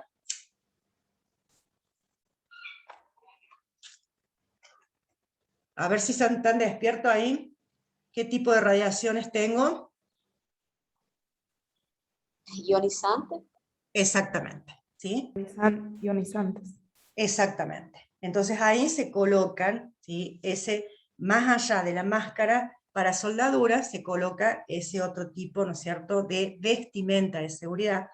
A ver si están despiertos ahí. ¿Qué tipo de radiaciones tengo? Ionizante. Exactamente, ¿sí? Ionizantes. Exactamente. Entonces ahí se colocan, ¿sí?, más allá de la máscara para soldaduras, se coloca ese otro tipo, ¿no es cierto?, de vestimenta de seguridad,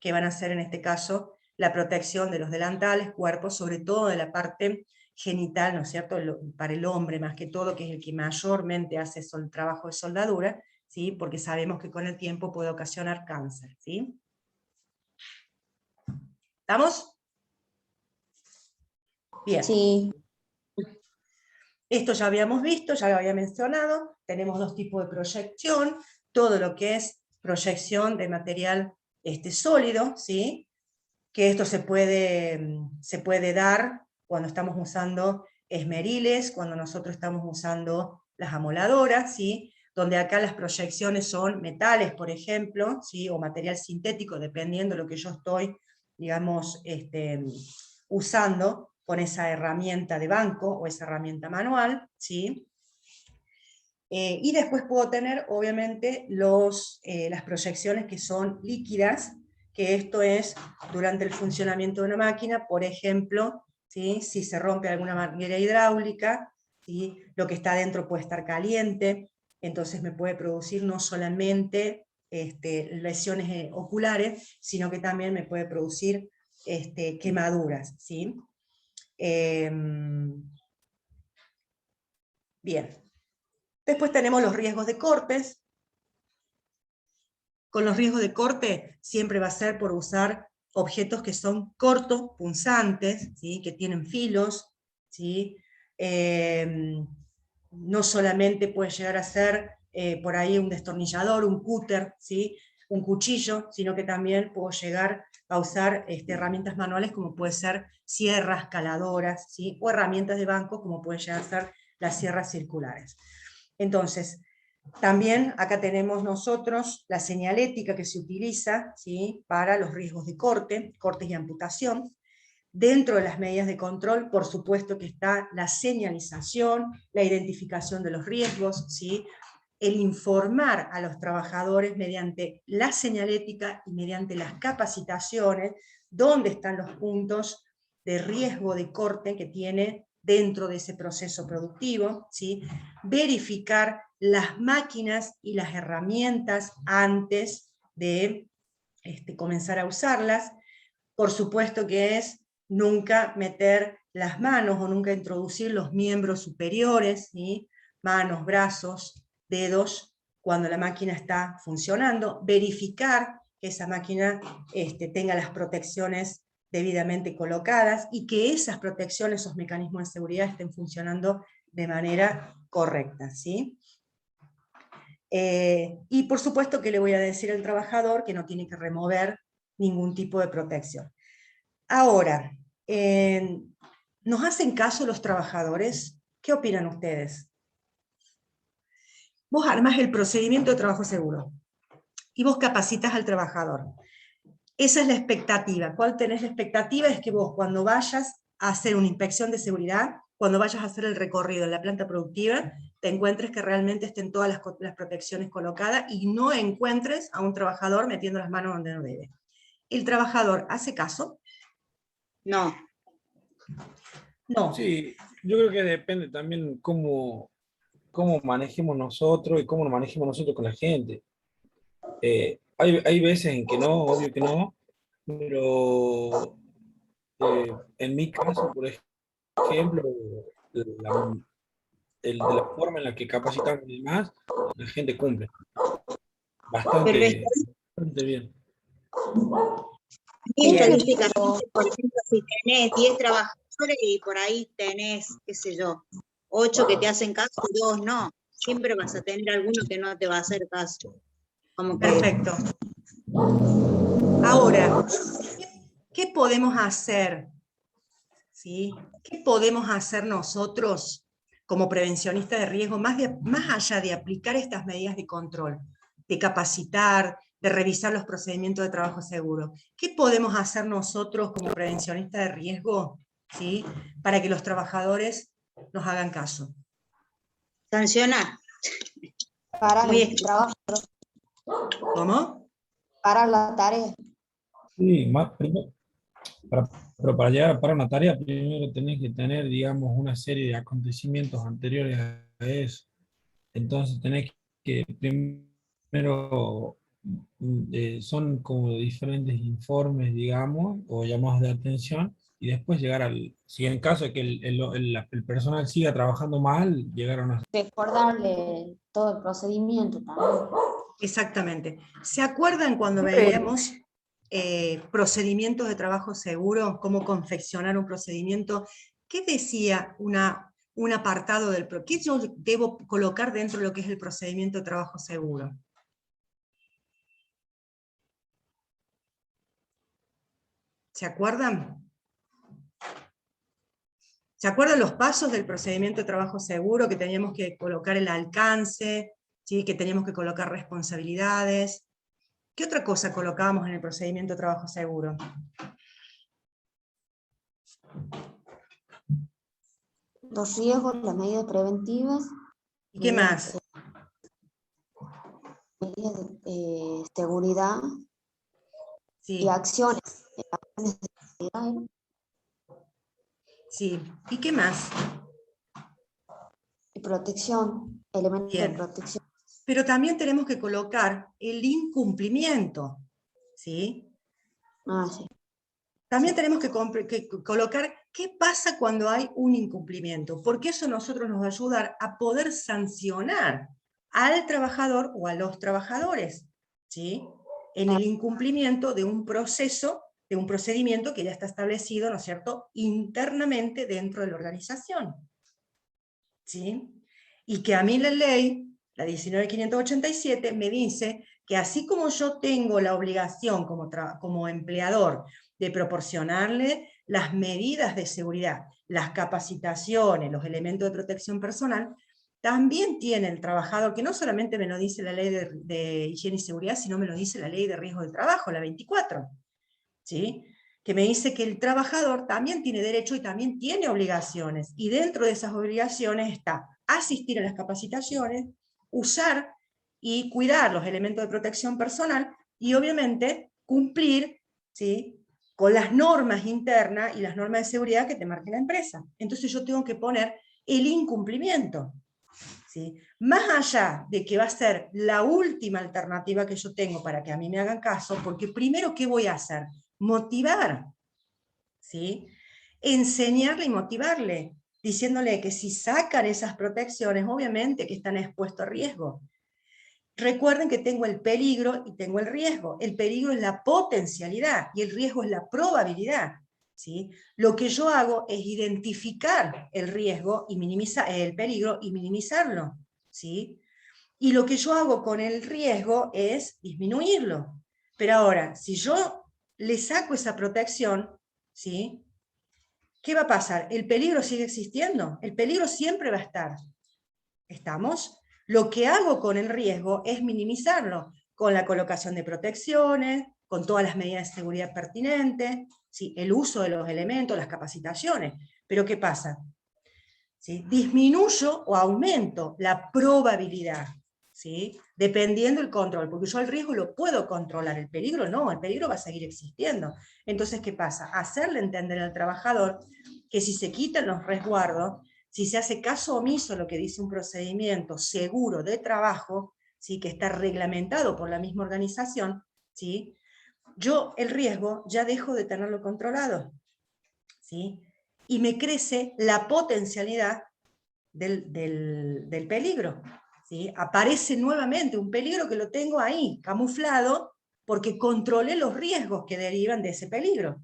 que van a ser en este caso la protección de los delantales, cuerpos, sobre todo de la parte genital, ¿no es cierto?, para el hombre más que todo, que es el que mayormente hace el trabajo de soldadura, ¿sí?, porque sabemos que con el tiempo puede ocasionar cáncer, ¿sí? ¿Estamos? Bien. Sí. Esto ya habíamos visto, ya lo había mencionado, tenemos dos tipos de proyección, todo lo que es proyección de material sólido, ¿sí?, que esto se puede dar cuando estamos usando esmeriles, cuando nosotros estamos usando las amoladoras, ¿sí?, donde acá las proyecciones son metales, por ejemplo, ¿sí?, o material sintético, dependiendo de lo que yo estoy, digamos, usando con esa herramienta de banco o esa herramienta manual, ¿sí? Y después puedo tener, obviamente, las proyecciones que son líquidas, que esto es durante el funcionamiento de una máquina, por ejemplo, ¿sí?, si se rompe alguna manguera hidráulica, ¿sí?, lo que está adentro puede estar caliente, entonces me puede producir no solamente lesiones oculares, sino que también me puede producir quemaduras, ¿sí? Bien. Después tenemos los riesgos de cortes. Con los riesgos de corte siempre va a ser por usar objetos que son cortos, punzantes, ¿sí?, que tienen filos, ¿sí? No solamente puede llegar a ser por ahí un destornillador, un cúter, ¿sí?, un cuchillo, sino que también puedo llegar a usar herramientas manuales como puede ser sierras, caladoras, ¿sí?, o herramientas de banco como pueden llegar a ser las sierras circulares. Entonces, también acá tenemos nosotros la señalética que se utiliza, ¿sí?, para los riesgos de cortes y amputación. Dentro de las medidas de control, por supuesto que está la señalización, la identificación de los riesgos, ¿sí?, el informar a los trabajadores mediante la señalética y mediante las capacitaciones, dónde están los puntos de riesgo de corte que tiene dentro de ese proceso productivo, ¿sí? Verificar las máquinas y las herramientas antes de comenzar a usarlas. Por supuesto que es nunca meter las manos o nunca introducir los miembros superiores, ¿sí? Manos, brazos, dedos, cuando la máquina está funcionando. Verificar que esa máquina tenga las protecciones debidamente colocadas y que esas protecciones, esos mecanismos de seguridad estén funcionando de manera correcta, ¿sí? Y por supuesto que le voy a decir al trabajador que no tiene que remover ningún tipo de protección. Ahora, ¿nos hacen caso los trabajadores? ¿Qué opinan ustedes? Vos armás el procedimiento de trabajo seguro y vos capacitas al trabajador. Esa es la expectativa. ¿Cuál tenés la expectativa? Es que vos cuando vayas a hacer una inspección de seguridad, cuando vayas a hacer el recorrido en la planta productiva, te encuentres que realmente estén todas las protecciones colocadas y no encuentres a un trabajador metiendo las manos donde no debe. ¿El trabajador hace caso? No. No. Sí, yo creo que depende también cómo manejemos nosotros y cómo nos manejemos nosotros con la gente. Hay veces en que no, obvio que no, pero en mi caso, por ejemplo, la, de la forma en la que capacitamos y demás, la gente cumple bastante, bastante bien. Y Bien. estadísticamente, por ejemplo, si tenés 10 trabajadores y por ahí tenés, qué sé yo, 8 que te hacen caso y 2 no, siempre vas a tener alguno que no te va a hacer caso. Como que Perfecto. Ahora, ¿qué podemos hacer? ¿Sí? ¿Qué podemos hacer nosotros como prevencionistas de riesgo, más allá de aplicar estas medidas de control, de capacitar, de revisar los procedimientos de trabajo seguro? ¿Qué podemos hacer nosotros como prevencionistas de riesgo, ¿sí? Para que los trabajadores nos hagan caso? sancionar. Para Muy el trabajo, ¿Cómo? para la tarea. Sí, más primero, pero para llegar para una tarea, primero tenés que tener, digamos, una serie de acontecimientos anteriores a eso. Entonces tenés que primero, son como diferentes informes, digamos, o llamados de atención, y después llegar si en caso de que el personal siga trabajando mal, llegar a una... Recordarle todo el procedimiento también. Exactamente. ¿Se acuerdan cuando veíamos procedimientos de trabajo seguro, cómo confeccionar un procedimiento? ¿Qué decía un apartado qué yo debo colocar dentro de lo que es el procedimiento de trabajo seguro? ¿Se acuerdan? ¿Se acuerdan los pasos del procedimiento de trabajo seguro? Que teníamos que colocar el alcance, ¿sí? Que teníamos que colocar responsabilidades. ¿Qué otra cosa colocábamos en el procedimiento de trabajo seguro? Los riesgos, las medidas preventivas. ¿Y qué más? Medidas de seguridad Sí, y acciones de seguridad. sí. ¿Y qué más? Y protección, elementos Bien. de protección. Pero también tenemos que colocar el incumplimiento, ¿sí? Ah, sí. También tenemos que colocar qué pasa cuando hay un incumplimiento, porque eso a nosotros nos va a ayudar a poder sancionar al trabajador o a los trabajadores, ¿sí? En el incumplimiento de un proceso, de un procedimiento que ya está establecido, ¿no es cierto?, internamente dentro de la organización, ¿sí? Y que a mí la ley, la 19.587, me dice que así como yo tengo la obligación como empleador de proporcionarle las medidas de seguridad, las capacitaciones, los elementos de protección personal, también tiene el trabajador, que no solamente me lo dice la ley de higiene y seguridad, sino me lo dice la ley de riesgo del trabajo, la 24, ¿sí? Que me dice que el trabajador también tiene derecho y también tiene obligaciones, y dentro de esas obligaciones está asistir a las capacitaciones, usar y cuidar los elementos de protección personal y obviamente cumplir, ¿sí?, con las normas internas y las normas de seguridad que te marque la empresa. Entonces yo tengo que poner el incumplimiento, ¿sí? Más allá de que va a ser la última alternativa que yo tengo para que a mí me hagan caso, porque primero, ¿qué voy a hacer? Motivar, ¿sí? Enseñarle y motivarle, diciéndole que si sacan esas protecciones, obviamente que están expuestos a riesgo. Recuerden que tengo el peligro y tengo el riesgo. El peligro es la potencialidad y el riesgo es la probabilidad, ¿sí? Lo que yo hago es identificar el riesgo y minimizar el peligro y minimizarlo, ¿sí? Y lo que yo hago con el riesgo es disminuirlo. Pero ahora, si yo le saco esa protección, ¿sí?, ¿qué va a pasar? ¿El peligro sigue existiendo? El peligro siempre va a estar. ¿Estamos? Lo que hago con el riesgo es minimizarlo, con la colocación de protecciones, con todas las medidas de seguridad pertinentes, ¿sí?, el uso de los elementos, las capacitaciones. Pero ¿qué pasa? ¿Sí? Disminuyo o aumento la probabilidad, ¿sí?, dependiendo del control, porque yo el riesgo lo puedo controlar, el peligro no, el peligro va a seguir existiendo. Entonces, ¿qué pasa? Hacerle entender al trabajador que si se quitan los resguardos, si se hace caso omiso a lo que dice un procedimiento seguro de trabajo, ¿sí?, que está reglamentado por la misma organización, ¿sí?, yo el riesgo ya dejo de tenerlo controlado, ¿sí?, y me crece la potencialidad del peligro, ¿sí? Aparece nuevamente un peligro que lo tengo ahí, camuflado, porque controlé los riesgos que derivan de ese peligro.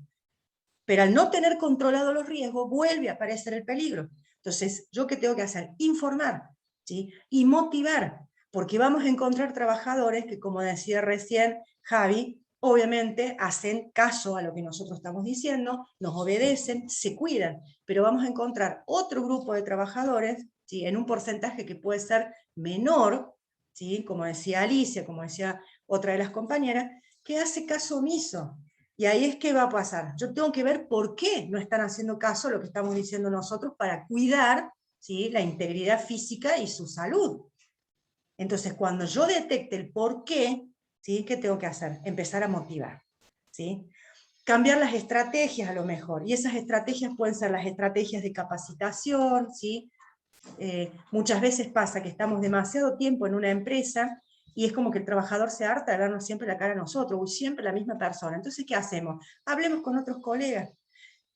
Pero al no tener controlado los riesgos, vuelve a aparecer el peligro. Entonces, ¿yo qué tengo que hacer? Informar, ¿sí?, y motivar, porque vamos a encontrar trabajadores que, como decía recién Javi, obviamente hacen caso a lo que nosotros estamos diciendo, nos obedecen, se cuidan, pero vamos a encontrar otro grupo de trabajadores, ¿sí?, en un porcentaje que puede ser menor, ¿sí?, como decía Alicia, como decía otra de las compañeras, que hace caso omiso. Y ahí es que va a pasar. Yo tengo que ver por qué no están haciendo caso a lo que estamos diciendo nosotros para cuidar, ¿sí?, la integridad física y su salud. Entonces, cuando yo detecte el por qué, ¿sí?, ¿qué tengo que hacer? Empezar a motivar, ¿sí? Cambiar las estrategias a lo mejor. Y esas estrategias pueden ser las estrategias de capacitación, ¿sí? Muchas veces pasa que estamos demasiado tiempo en una empresa y es como que el trabajador se harta de vernos siempre la cara a nosotros, o siempre la misma persona. Entonces, ¿qué hacemos? Hablemos con otros colegas.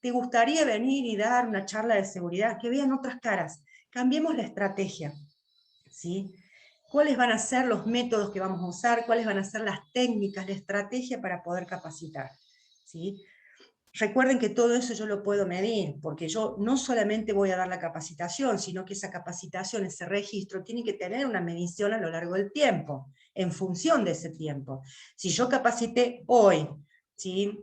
¿Te gustaría venir y dar una charla de seguridad? Que vean otras caras. Cambiemos la estrategia, ¿sí? ¿Cuáles van a ser los métodos que vamos a usar? ¿Cuáles van a ser las técnicas, la estrategia para poder capacitar? ¿Sí? Recuerden que todo eso yo lo puedo medir, porque yo no solamente voy a dar la capacitación, sino que esa capacitación, ese registro, tiene que tener una medición a lo largo del tiempo, en función de ese tiempo. Si yo capacité hoy, ¿sí?,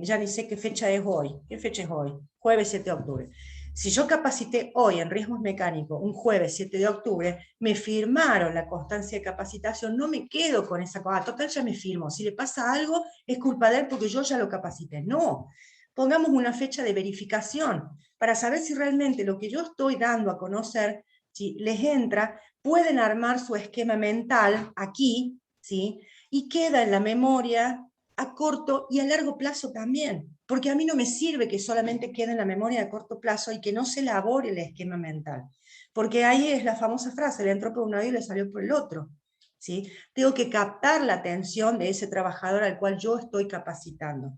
ya ni sé qué fecha es hoy. ¿Qué fecha es hoy? Jueves 7 de octubre. Si yo capacité hoy en riesgos mecánicos, un jueves 7 de octubre, me firmaron la constancia de capacitación, no me quedo con esa cosa, total ya me firmo, si le pasa algo es culpa de él porque yo ya lo capacité. No, pongamos una fecha de verificación para saber si realmente lo que yo estoy dando a conocer, si les entra, pueden armar su esquema mental aquí, ¿sí?, y queda en la memoria a corto y a largo plazo también, porque a mí no me sirve que solamente quede en la memoria a corto plazo y que no se elabore el esquema mental, porque ahí es la famosa frase, le entró por un oído y le salió por el otro, ¿sí? Tengo que captar la atención de ese trabajador al cual yo estoy capacitando.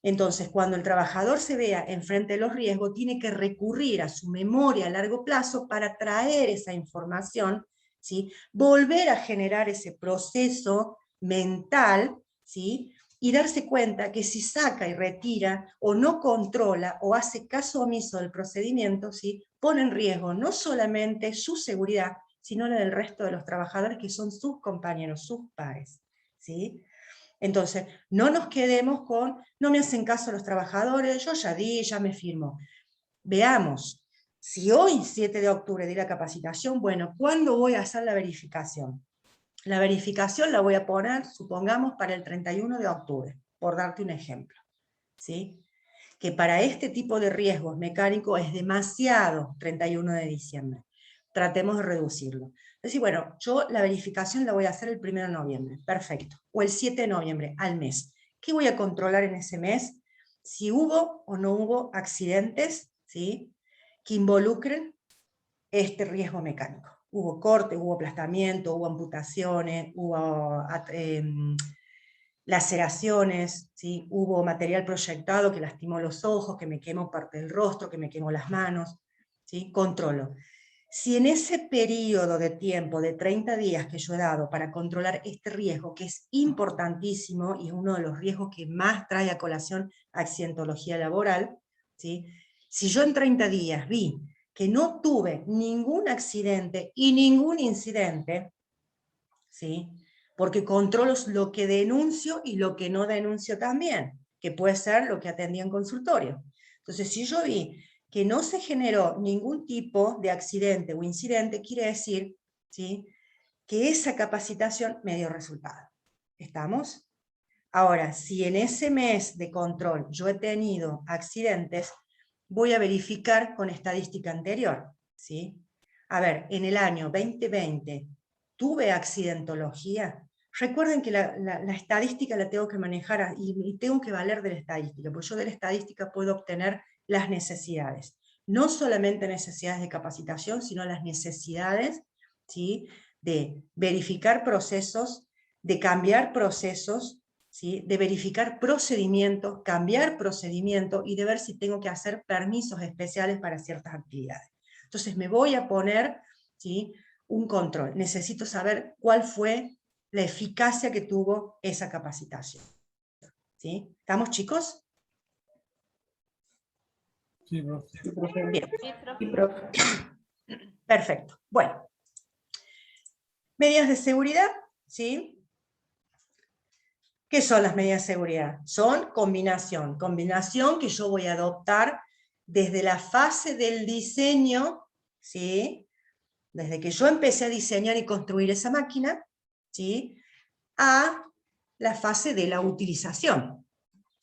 Entonces, cuando el trabajador se vea enfrente de los riesgos, tiene que recurrir a su memoria a largo plazo para traer esa información, ¿sí?, volver a generar ese proceso mental, ¿sí?, y darse cuenta que si saca y retira, o no controla, o hace caso omiso del procedimiento, ¿sí?, pone en riesgo no solamente su seguridad, sino la del resto de los trabajadores que son sus compañeros, sus pares, ¿sí? Entonces, no nos quedemos con, no me hacen caso los trabajadores, yo ya di, ya me firmo. Veamos, si hoy, 7 de octubre, di la capacitación, bueno, ¿cuándo voy a hacer la verificación? La verificación la voy a poner, supongamos, para el 31 de octubre, por darte un ejemplo, ¿sí? Que para este tipo de riesgos mecánicos es demasiado 31 de diciembre. Tratemos de reducirlo. Decir, bueno, yo la verificación la voy a hacer el 1 de noviembre, perfecto, o el 7 de noviembre, al mes. ¿Qué voy a controlar en ese mes? Si hubo o no hubo accidentes, ¿sí?, que involucren este riesgo mecánico. Hubo corte, hubo aplastamiento, hubo amputaciones, hubo laceraciones, ¿sí?, hubo material proyectado que lastimó los ojos, que me quemó parte del rostro, que me quemó las manos, ¿sí? Controlo. Si en ese periodo de tiempo de 30 días que yo he dado para controlar este riesgo, que es importantísimo y es uno de los riesgos que más trae a colación accidentología laboral, ¿sí?, si yo en 30 días vi que no tuve ningún accidente y ningún incidente, ¿sí?, porque controlo lo que denuncio y lo que no denuncio también, que puede ser lo que atendí en consultorio. Entonces, si yo vi que no se generó ningún tipo de accidente o incidente, quiere decir, ¿sí?, que esa capacitación me dio resultado. ¿Estamos? Ahora, si en ese mes de control yo he tenido accidentes, voy a verificar con estadística anterior, ¿sí? A ver, en el año 2020, ¿tuve accidentología? Recuerden que la estadística la tengo que manejar y tengo que valer de la estadística, porque yo de la estadística puedo obtener las necesidades. No solamente necesidades de capacitación, sino las necesidades, ¿sí?, de verificar procesos, de cambiar procesos, ¿sí?, de verificar procedimientos, cambiar procedimientos y de ver si tengo que hacer permisos especiales para ciertas actividades. Entonces me voy a poner, ¿sí?, un control. Necesito saber cuál fue la eficacia que tuvo esa capacitación. ¿Sí? ¿Estamos, chicos? Sí, profe. Sí, profe. Bien. Sí, profe. Perfecto. Bueno. Medidas de seguridad, ¿sí? ¿Qué son las medidas de seguridad? Son combinación que yo voy a adoptar desde la fase del diseño, ¿sí?, desde que yo empecé a diseñar y construir esa máquina, ¿sí?, a la fase de la utilización.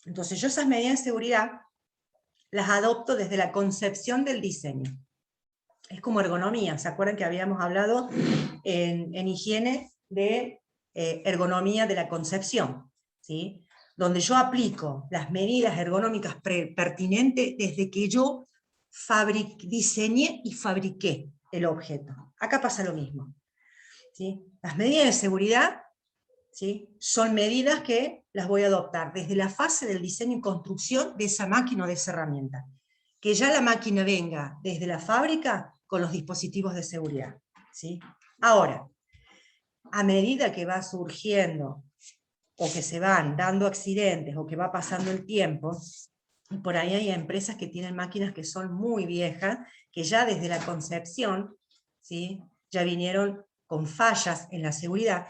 Entonces yo esas medidas de seguridad las adopto desde la concepción del diseño. Es como ergonomía, ¿se acuerdan que habíamos hablado en higiene de ergonomía de la concepción? ¿Sí? Donde yo aplico las medidas ergonómicas pertinentes desde que yo diseñé y fabriqué el objeto. Acá pasa lo mismo. ¿Sí? Las medidas de seguridad, ¿sí?, son medidas que las voy a adoptar desde la fase del diseño y construcción de esa máquina o de esa herramienta. Que ya la máquina venga desde la fábrica con los dispositivos de seguridad, ¿sí? Ahora, a medida que va surgiendo o que se van dando accidentes o que va pasando el tiempo, y por ahí hay empresas que tienen máquinas que son muy viejas, que ya desde la concepción, ¿sí?, ya vinieron con fallas en la seguridad,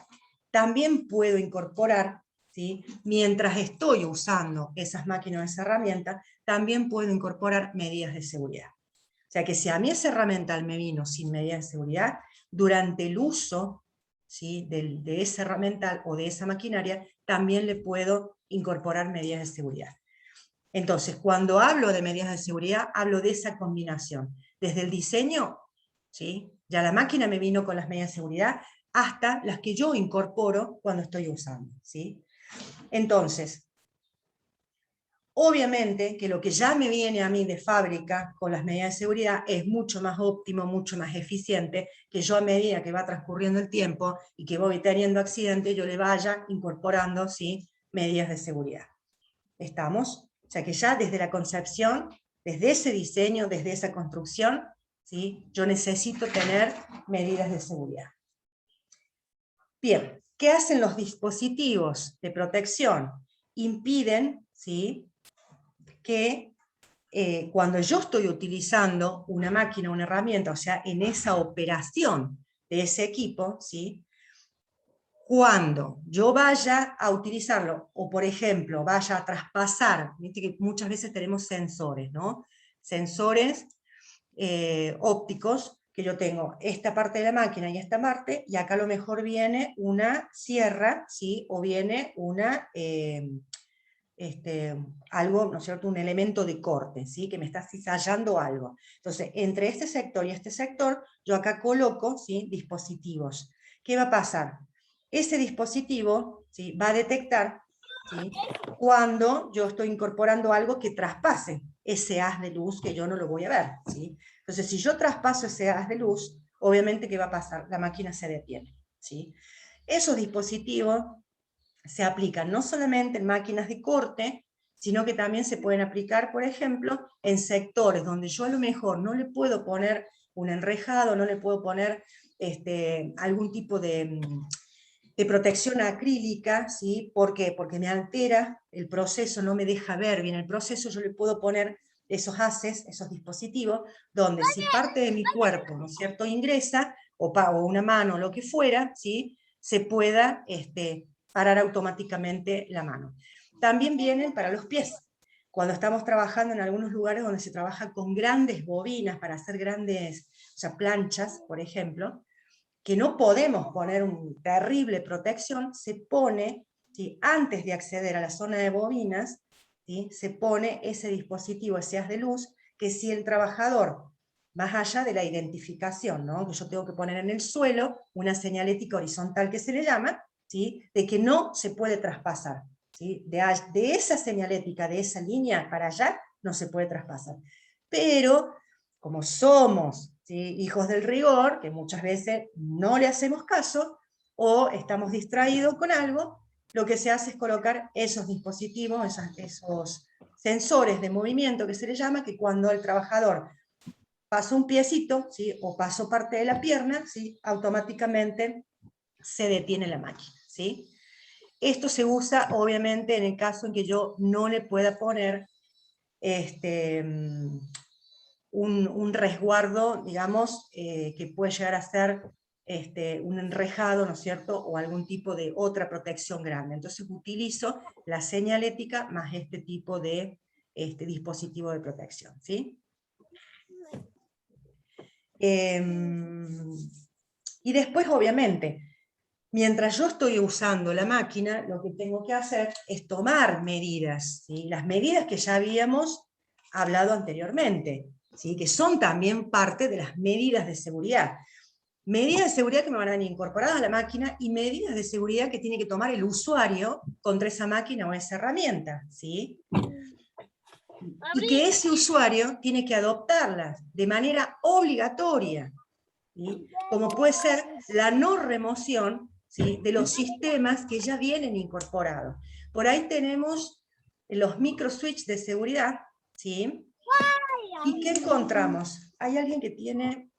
también puedo incorporar, ¿sí?, mientras estoy usando esas máquinas o esa herramienta, también puedo incorporar medidas de seguridad. O sea que si a mí esa herramienta me vino sin medidas de seguridad, durante el uso, ¿sí?, de esa herramienta o de esa maquinaria, también le puedo incorporar medidas de seguridad. Entonces, cuando hablo de medidas de seguridad, hablo de esa combinación. Desde el diseño, ¿sí?, ya la máquina me vino con las medidas de seguridad, hasta las que yo incorporo cuando estoy usando, ¿sí? Entonces, obviamente que lo que ya me viene a mí de fábrica con las medidas de seguridad es mucho más óptimo, mucho más eficiente, que yo a medida que va transcurriendo el tiempo y que voy teniendo accidentes, yo le vaya incorporando, ¿sí?, medidas de seguridad. ¿Estamos? O sea que ya desde la concepción, desde ese diseño, desde esa construcción, ¿sí?, yo necesito tener medidas de seguridad. Bien, ¿qué hacen los dispositivos de protección? Impiden, ¿sí?, que cuando yo estoy utilizando una máquina, una herramienta, o sea, en esa operación de ese equipo, ¿sí?, cuando yo vaya a utilizarlo, o por ejemplo, vaya a traspasar, viste que muchas veces tenemos sensores, ¿no? Sensores ópticos, que yo tengo esta parte de la máquina y esta parte, y acá a lo mejor viene una sierra, ¿sí?, o viene una algo, ¿no es cierto?, un elemento de corte, ¿sí?, que me está cizallando algo. Entonces, entre este sector y este sector, yo acá coloco, ¿sí?, dispositivos. ¿Qué va a pasar? Ese dispositivo, ¿sí?, va a detectar, ¿sí?, cuando yo estoy incorporando algo que traspase ese haz de luz que yo no lo voy a ver, ¿sí? Entonces, si yo traspaso ese haz de luz, obviamente, ¿qué va a pasar? La máquina se detiene, ¿sí? Esos dispositivos se aplican no solamente en máquinas de corte, sino que también se pueden aplicar, por ejemplo, en sectores donde yo a lo mejor no le puedo poner un enrejado, no le puedo poner algún tipo de protección acrílica, ¿sí? ¿Por qué? Porque me altera el proceso, no me deja ver bien el proceso. Yo le puedo poner esos haces, esos dispositivos, donde si parte de mi cuerpo, ¿no es cierto?, ingresa, o una mano, o lo que fuera, ¿sí?, se pueda parar automáticamente la mano. También vienen para los pies. Cuando estamos trabajando en algunos lugares donde se trabaja con grandes bobinas para hacer grandes, o sea, planchas, por ejemplo, que no podemos poner una terrible protección, se pone, ¿sí?, antes de acceder a la zona de bobinas, ¿sí?, se pone ese dispositivo, ese haz de luz, que si el trabajador, más allá de la identificación, ¿no?, que yo tengo que poner en el suelo, una señalética horizontal que se le llama, ¿sí?, de que no se puede traspasar, ¿sí?, de esa señalética, de esa línea para allá, no se puede traspasar. Pero, como somos, ¿sí?, hijos del rigor, que muchas veces no le hacemos caso, o estamos distraídos con algo, lo que se hace es colocar esos dispositivos, esos sensores de movimiento que se le llama, que cuando el trabajador pasa un piecito, ¿sí?, o pasó parte de la pierna, ¿sí?, automáticamente se detiene la máquina, ¿sí? Esto se usa, obviamente, en el caso en que yo no le pueda poner un resguardo, digamos, que puede llegar a ser un enrejado, ¿no es cierto?, o algún tipo de otra protección grande. Entonces utilizo la señalética más este tipo de dispositivo de protección, ¿sí? Y después, obviamente, mientras yo estoy usando la máquina, lo que tengo que hacer es tomar medidas, ¿sí?, las medidas que ya habíamos hablado anteriormente, ¿sí?, que son también parte de las medidas de seguridad. Medidas de seguridad que me van a venir incorporadas a la máquina y medidas de seguridad que tiene que tomar el usuario contra esa máquina o esa herramienta, ¿sí? Y que ese usuario tiene que adoptarlas de manera obligatoria, ¿sí?, como puede ser la no remoción, ¿sí?, de los sistemas que ya vienen incorporados. Por ahí tenemos los microswitch de seguridad, ¿sí? ¿Y qué encontramos? Hay alguien que tiene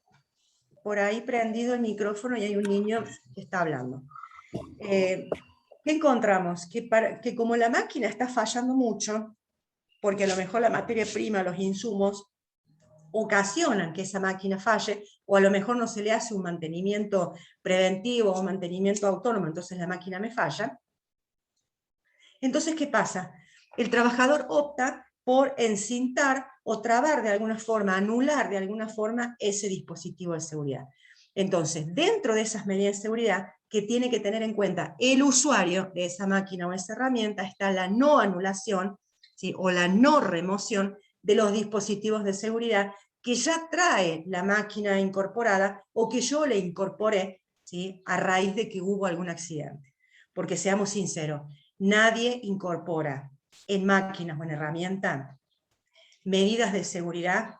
por ahí prendido el micrófono y hay un niño que está hablando. ¿Qué encontramos? Que como la máquina está fallando mucho, porque a lo mejor la materia prima, los insumos, ocasionan que esa máquina falle, o a lo mejor no se le hace un mantenimiento preventivo o un mantenimiento autónomo, entonces la máquina me falla. Entonces, ¿qué pasa? El trabajador opta por encintar o trabar de alguna forma, anular de alguna forma ese dispositivo de seguridad. Entonces, dentro de esas medidas de seguridad que tiene que tener en cuenta el usuario de esa máquina o esa herramienta, está la no anulación, ¿sí?, o la no remoción de los dispositivos de seguridad que ya trae la máquina incorporada o que yo le incorporé, ¿sí?, a raíz de que hubo algún accidente. Porque seamos sinceros, nadie incorpora en máquinas o en herramientas medidas de seguridad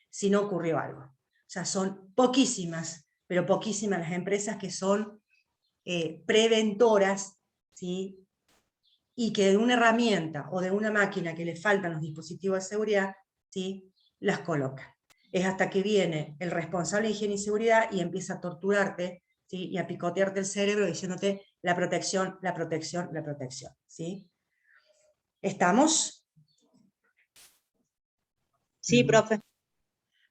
si no ocurrió algo. O sea, son poquísimas, pero poquísimas las empresas que son preventoras, ¿sí?, y que de una herramienta o de una máquina que le faltan los dispositivos de seguridad, ¿sí?, las colocan. Es hasta que viene el responsable de higiene y seguridad y empieza a torturarte, ¿sí?, y a picotearte el cerebro diciéndote la protección, la protección, la protección, ¿sí? ¿Estamos? Sí, profe.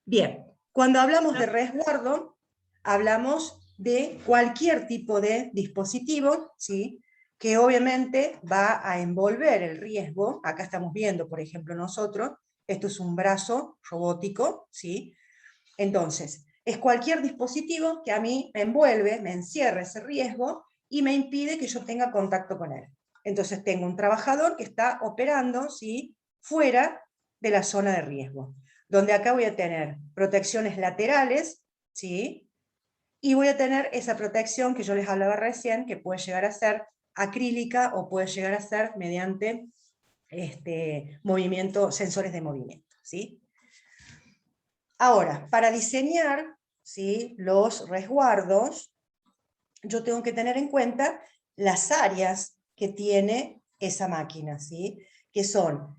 Bien, cuando hablamos de resguardo, hablamos de cualquier tipo de dispositivo, ¿sí?, que obviamente va a envolver el riesgo. Acá estamos viendo, por ejemplo, nosotros, esto es un brazo robótico, ¿sí? Entonces, es cualquier dispositivo que a mí me envuelve, me encierra ese riesgo y me impide que yo tenga contacto con él. Entonces tengo un trabajador que está operando, ¿sí?, fuera de la zona de riesgo, donde acá voy a tener protecciones laterales, ¿sí?, y voy a tener esa protección que yo les hablaba recién, que puede llegar a ser acrílica o puede llegar a ser mediante sensores de movimiento, ¿sí? Ahora, para diseñar, ¿sí?, los resguardos, yo tengo que tener en cuenta las áreas que tiene esa máquina, ¿sí?, que son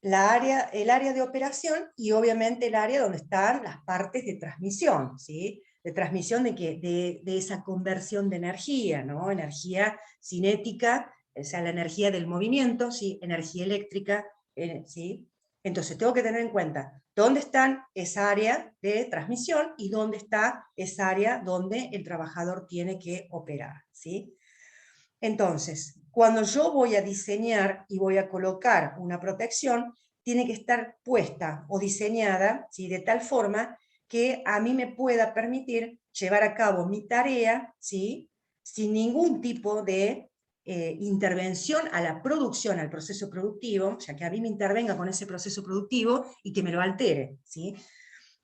el área de operación y obviamente el área donde están las partes de transmisión, ¿sí?, de transmisión de esa conversión de energía, ¿no?, energía cinética, o sea, la energía del movimiento, ¿sí?, energía eléctrica, ¿sí? Entonces tengo que tener en cuenta dónde está esa área de transmisión y dónde está esa área donde el trabajador tiene que operar, ¿sí? Entonces, cuando yo voy a diseñar y voy a colocar una protección, tiene que estar puesta o diseñada, ¿sí?, de tal forma que a mí me pueda permitir llevar a cabo mi tarea, ¿sí?, sin ningún tipo de intervención a la producción, al proceso productivo, o sea, que a mí me intervenga con ese proceso productivo y que me lo altere, ¿sí?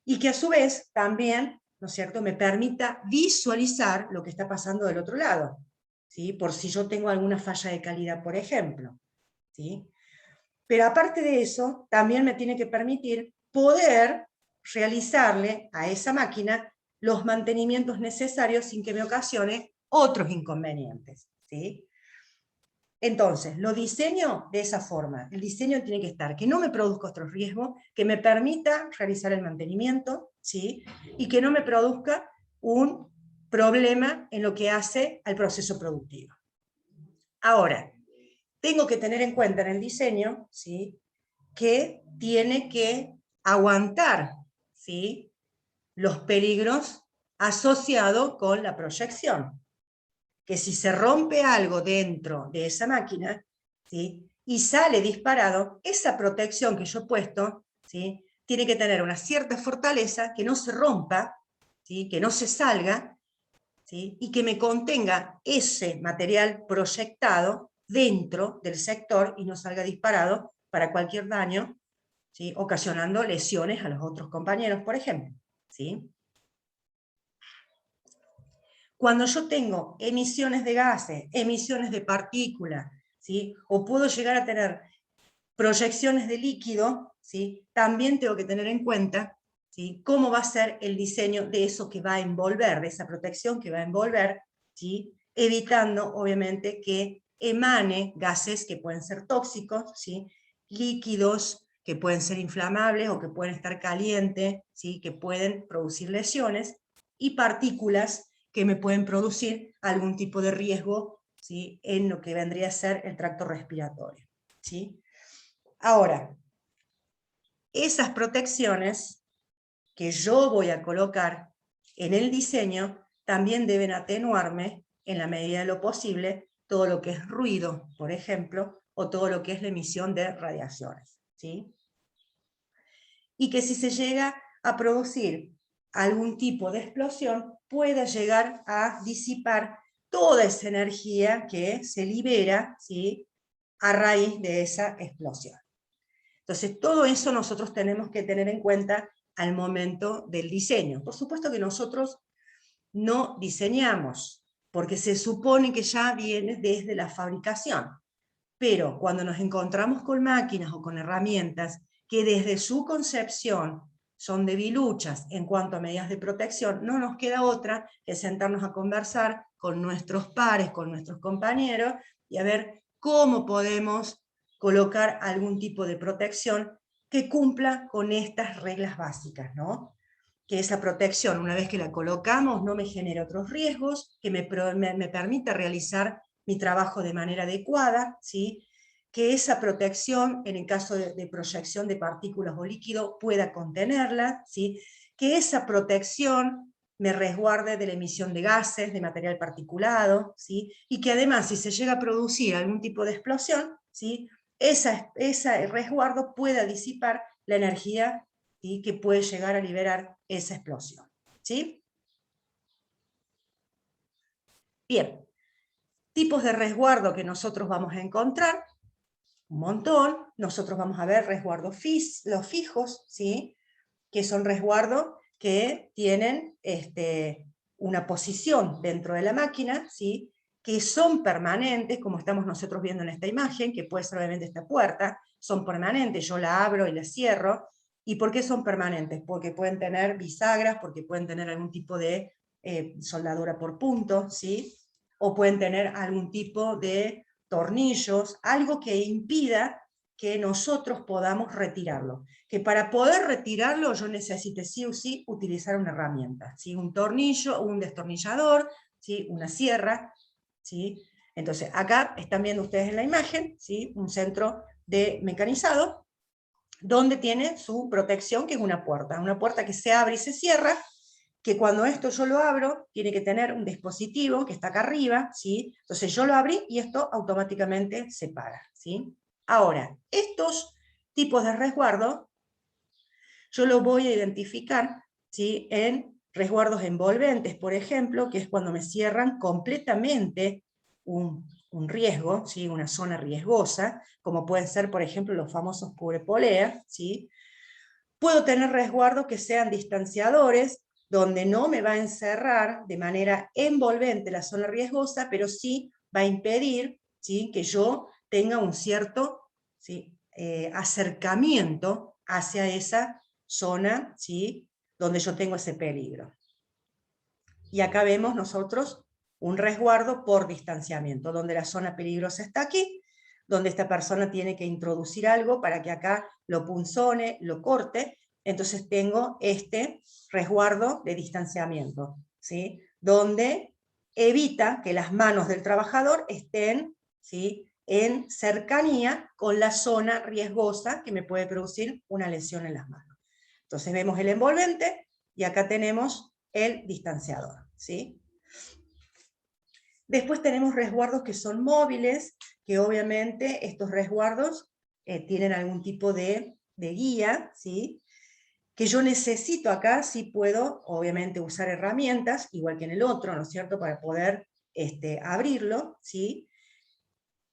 Y que a su vez también, ¿no es cierto?, me permita visualizar lo que está pasando del otro lado, ¿sí?, por si yo tengo alguna falla de calidad, por ejemplo, ¿sí? Pero aparte de eso, también me tiene que permitir poder realizarle a esa máquina los mantenimientos necesarios sin que me ocasione otros inconvenientes, ¿sí? Entonces, lo diseño de esa forma. El diseño tiene que estar, que no me produzca otros riesgos, que me permita realizar el mantenimiento, ¿sí?, y que no me produzca un problema en lo que hace al proceso productivo. Ahora, tengo que tener en cuenta en el diseño, ¿sí?, que tiene que aguantar, ¿sí?, los peligros asociados con la proyección. Que si se rompe algo dentro de esa máquina, ¿sí?, y sale disparado, esa protección que yo he puesto, ¿sí?, tiene que tener una cierta fortaleza, que no se rompa, ¿sí?, que no se salga, ¿sí?, y que me contenga ese material proyectado dentro del sector y no salga disparado para cualquier daño, ¿sí?, ocasionando lesiones a los otros compañeros, por ejemplo, ¿sí? Cuando yo tengo emisiones de gases, emisiones de partículas, ¿sí?, o puedo llegar a tener proyecciones de líquido, ¿sí?, también tengo que tener en cuenta, ¿sí?, cómo va a ser el diseño de eso que va a envolver, de esa protección que va a envolver, ¿sí?, evitando, obviamente, que emane gases que pueden ser tóxicos, ¿sí?, líquidos que pueden ser inflamables o que pueden estar calientes, ¿sí?, que pueden producir lesiones, y partículas que me pueden producir algún tipo de riesgo, ¿sí?, en lo que vendría a ser el tracto respiratorio, ¿sí? Ahora, esas protecciones que yo voy a colocar en el diseño también deben atenuarme, en la medida de lo posible, todo lo que es ruido, por ejemplo, o todo lo que es la emisión de radiaciones, ¿sí? Y que si se llega a producir algún tipo de explosión, pueda llegar a disipar toda esa energía que se libera, ¿sí?, a raíz de esa explosión. Entonces, todo eso nosotros tenemos que tener en cuenta al momento del diseño. Por supuesto que nosotros no diseñamos, porque se supone que ya viene desde la fabricación. Pero cuando nos encontramos con máquinas o con herramientas que desde su concepción son debiluchas en cuanto a medidas de protección, no nos queda otra que sentarnos a conversar con nuestros pares, con nuestros compañeros, y a ver cómo podemos colocar algún tipo de protección que cumpla con estas reglas básicas, ¿no? Que esa protección, una vez que la colocamos, no me genere otros riesgos, que me permita realizar mi trabajo de manera adecuada, ¿sí?, que esa protección, en el caso de proyección de partículas o líquido, pueda contenerla, ¿sí?, que esa protección me resguarde de la emisión de gases, de material particulado, ¿sí?, y que además, si se llega a producir algún tipo de explosión, ¿sí?, ese resguardo pueda disipar la energía, ¿sí?, que puede llegar a liberar esa explosión, ¿sí? Bien. tipos de resguardo que nosotros vamos a encontrar, un montón. Nosotros vamos a ver resguardos los fijos, ¿sí? Que son resguardos que tienen una posición dentro de la máquina, ¿sí? Que son permanentes, como estamos nosotros viendo en esta imagen, que puede ser obviamente esta puerta, son permanentes, yo la abro y la cierro. ¿Y por qué son permanentes? Porque pueden tener bisagras, porque pueden tener algún tipo de soldadura por punto, ¿sí? O pueden tener algún tipo de tornillos, algo que impida que nosotros podamos retirarlo. Que para poder retirarlo yo necesite sí o sí utilizar una herramienta, ¿sí? Un tornillo, un destornillador, ¿sí? Una sierra, ¿sí? Entonces acá están viendo ustedes en la imagen, ¿sí? Un centro de mecanizado, donde tiene su protección, que es una puerta que se abre y se cierra, que cuando esto yo lo abro, tiene que tener un dispositivo que está acá arriba, ¿sí? Entonces yo lo abrí y esto automáticamente se para, ¿sí? Ahora, estos tipos de resguardo, yo los voy a identificar, ¿sí? En resguardos envolventes, por ejemplo, que es cuando me cierran completamente un riesgo, ¿sí? Una zona riesgosa, como pueden ser, por ejemplo, los famosos cubrepolea, ¿sí? Puedo tener resguardos que sean distanciadores, donde no me va a encerrar de manera envolvente la zona riesgosa, pero sí va a impedir, ¿sí? Que yo tenga un cierto, ¿sí? Acercamiento hacia esa zona, ¿sí? Donde yo tengo ese peligro. Y acá vemos nosotros un resguardo por distanciamiento, donde la zona peligrosa está aquí, donde esta persona tiene que introducir algo para que acá lo punzone, lo corte. Entonces tengo este resguardo de distanciamiento, ¿sí? Donde evita que las manos del trabajador estén, ¿sí? En cercanía con la zona riesgosa que me puede producir una lesión en las manos. Entonces vemos el envolvente y acá tenemos el distanciador, ¿sí? Después tenemos resguardos que son móviles, que obviamente estos resguardos tienen algún tipo de guía, ¿sí? Que yo necesito acá, sí puedo obviamente usar herramientas, igual que en el otro, ¿no es cierto?, para poder abrirlo, ¿sí?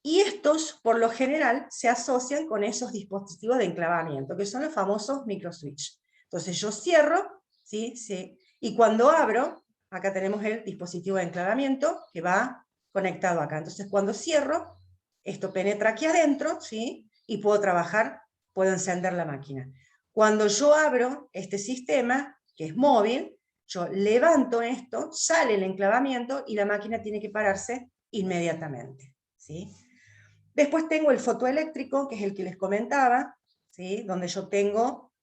Y estos, por lo general, se asocian con esos dispositivos de enclavamiento, que son los famosos microswitch. Entonces yo cierro, ¿sí? Sí, y cuando abro, acá tenemos el dispositivo de enclavamiento que va conectado acá. Entonces cuando cierro, esto penetra aquí adentro, ¿sí? Y puedo trabajar, puedo encender la máquina. Cuando yo abro este sistema, que es móvil, yo levanto esto, sale el enclavamiento y la máquina tiene que pararse inmediatamente, ¿sí? Después tengo el fotoeléctrico, que es el que les comentaba, ¿sí? Donde yo tengo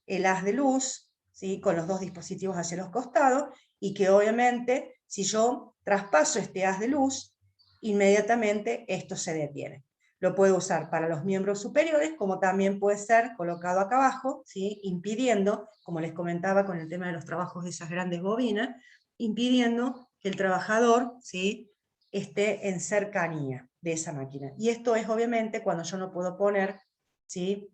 el haz de luz, ¿sí? Con los dos dispositivos hacia los costados, y que obviamente si yo traspaso este haz de luz, inmediatamente esto se detiene. Lo puedo usar para los miembros superiores, como también puede ser colocado acá abajo, ¿sí? Impidiendo, como les comentaba con el tema de los trabajos de esas grandes bobinas, impidiendo que el trabajador, ¿sí? Esté en cercanía de esa máquina. Y esto es obviamente cuando yo no puedo poner, ¿sí?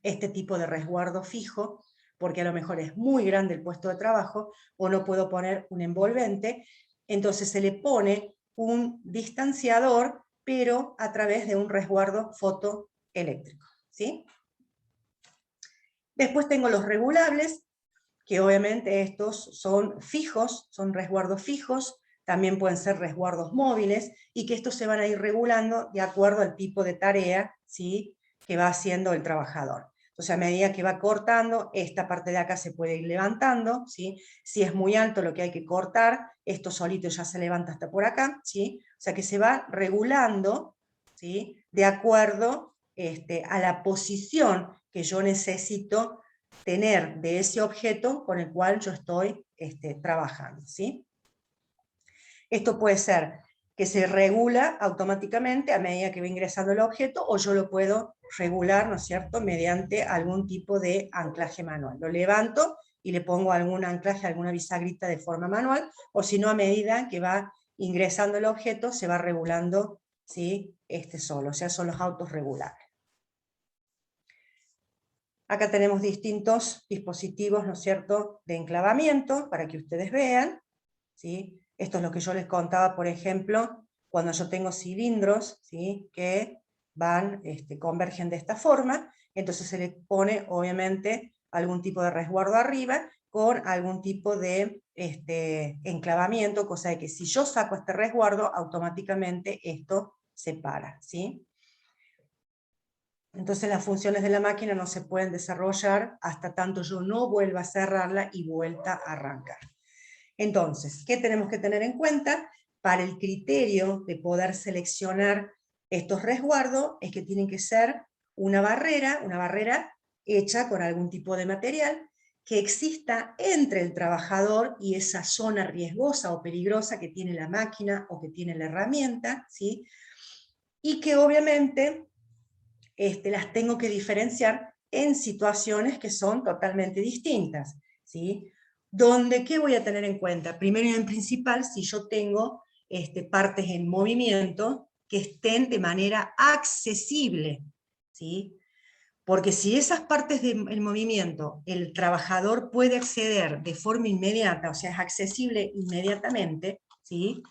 Este tipo de resguardo fijo, porque a lo mejor es muy grande el puesto de trabajo, o no puedo poner un envolvente, entonces se le pone un distanciador, pero a través de un resguardo fotoeléctrico, ¿sí? Después tengo los regulables, que obviamente estos son fijos, son resguardos fijos, también pueden ser resguardos móviles, y que estos se van a ir regulando de acuerdo al tipo de tarea, ¿sí? Que va haciendo el trabajador. Entonces, a medida que va cortando, esta parte de acá se puede ir levantando, ¿sí? Si es muy alto lo que hay que cortar, esto solito ya se levanta hasta por acá, ¿sí? O sea que se va regulando, ¿sí? De acuerdo a la posición que yo necesito tener de ese objeto con el cual yo estoy trabajando, ¿sí? Esto puede ser que se regula automáticamente a medida que va ingresando el objeto, o yo lo puedo regular, ¿no es cierto?, mediante algún tipo de anclaje manual. Lo levanto y le pongo algún anclaje, alguna bisagrita de forma manual, o si no, a medida que va ingresando el objeto, se va regulando, ¿sí? Solo, o sea, son los autos regulables. Acá tenemos distintos dispositivos, ¿no es cierto?, de enclavamiento, para que ustedes vean, ¿sí? Esto es lo que yo les contaba, por ejemplo, cuando yo tengo cilindros, ¿sí? Que van, convergen de esta forma, entonces se le pone obviamente algún tipo de resguardo arriba, con algún tipo de enclavamiento, cosa de que si yo saco este resguardo, automáticamente esto se para, ¿sí? Entonces las funciones de la máquina no se pueden desarrollar hasta tanto yo no vuelva a cerrarla y vuelta a arrancar. Entonces, ¿qué tenemos que tener en cuenta? Para el criterio de poder seleccionar estos resguardos, es que tienen que ser una barrera hecha con algún tipo de material, que exista entre el trabajador y esa zona riesgosa o peligrosa que tiene la máquina o que tiene la herramienta, ¿sí? Y que obviamente las tengo que diferenciar en situaciones que son totalmente distintas, ¿sí? Donde, ¿qué voy a tener en cuenta? Primero y en principal, si yo tengo partes en movimiento que estén de manera accesible, ¿sí? Porque si esas partes del movimiento el trabajador puede acceder de forma inmediata, o sea, es accesible inmediatamente, ¿sí?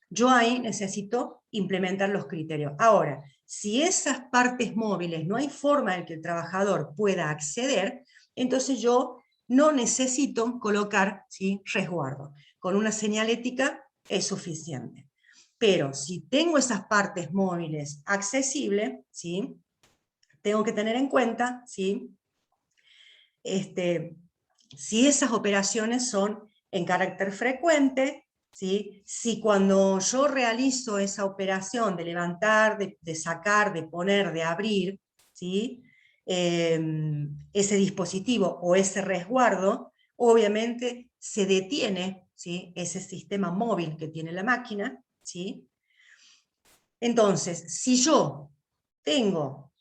Yo ahí necesito implementar los criterios. Ahora, si esas partes móviles no hay forma de que el trabajador pueda acceder, entonces yo no necesito colocar, ¿sí?, resguardo. Con una señalética es suficiente. Pero si tengo esas partes móviles accesibles, ¿sí?, tengo que tener en cuenta, ¿sí?, si esas operaciones son en carácter frecuente, ¿sí? Si cuando yo realizo esa operación de levantar, de sacar, de poner, de abrir, ¿sí?, ese dispositivo o ese resguardo, obviamente se detiene, ¿sí?, ese sistema móvil que tiene la máquina, ¿sí? Entonces, si yo tengo,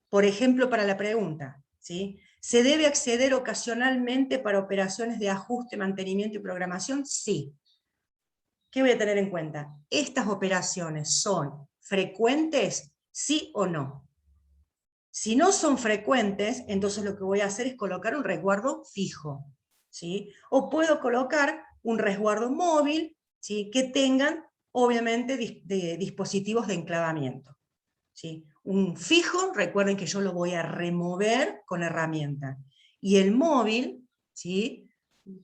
por ejemplo, para la pregunta, ¿sí?, ¿se debe acceder ocasionalmente para operaciones de ajuste, mantenimiento y programación? Sí. ¿Qué voy a tener en cuenta? ¿Estas operaciones son frecuentes? ¿Sí o no? Si no son frecuentes, entonces lo que voy a hacer es colocar un resguardo fijo, ¿sí? O puedo colocar un resguardo móvil, ¿sí?, que tengan, obviamente, dispositivos de enclavamiento, ¿sí? Un fijo, recuerden que yo lo voy a remover con herramienta. Y el móvil, ¿sí?,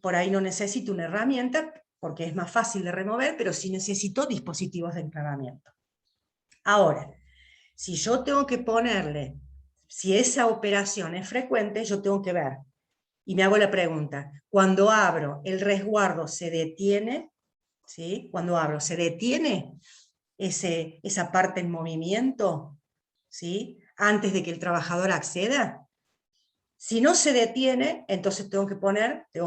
por ahí no necesito una herramienta, porque es más fácil de remover, pero sí necesito dispositivos de enclavamiento. Ahora, si yo tengo que ponerle, si esa operación es frecuente, yo tengo que ver, y me hago la pregunta, cuando abro, ¿el resguardo se detiene? ¿Sí? Cuando abro, ¿se detiene esa parte en movimiento? ¿Sí? Antes de que el trabajador acceda. Si no se detiene, entonces tengo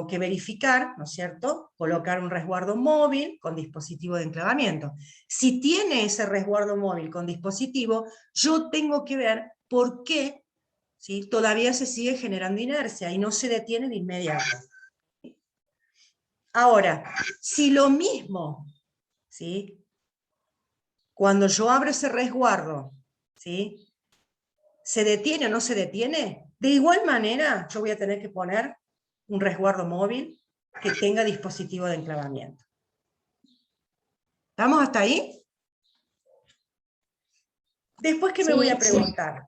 que verificar, ¿no es cierto?, colocar un resguardo móvil con dispositivo de enclavamiento. Si tiene ese resguardo móvil con dispositivo, yo tengo que ver por qué, ¿sí?, todavía se sigue generando inercia y no se detiene de inmediato. Ahora, si lo mismo, ¿sí?, cuando yo abro ese resguardo, ¿sí?, ¿se detiene o no se detiene? De igual manera, yo voy a tener que poner un resguardo móvil que tenga dispositivo de enclavamiento. ¿Estamos hasta ahí? Después, ¿qué me voy a preguntar?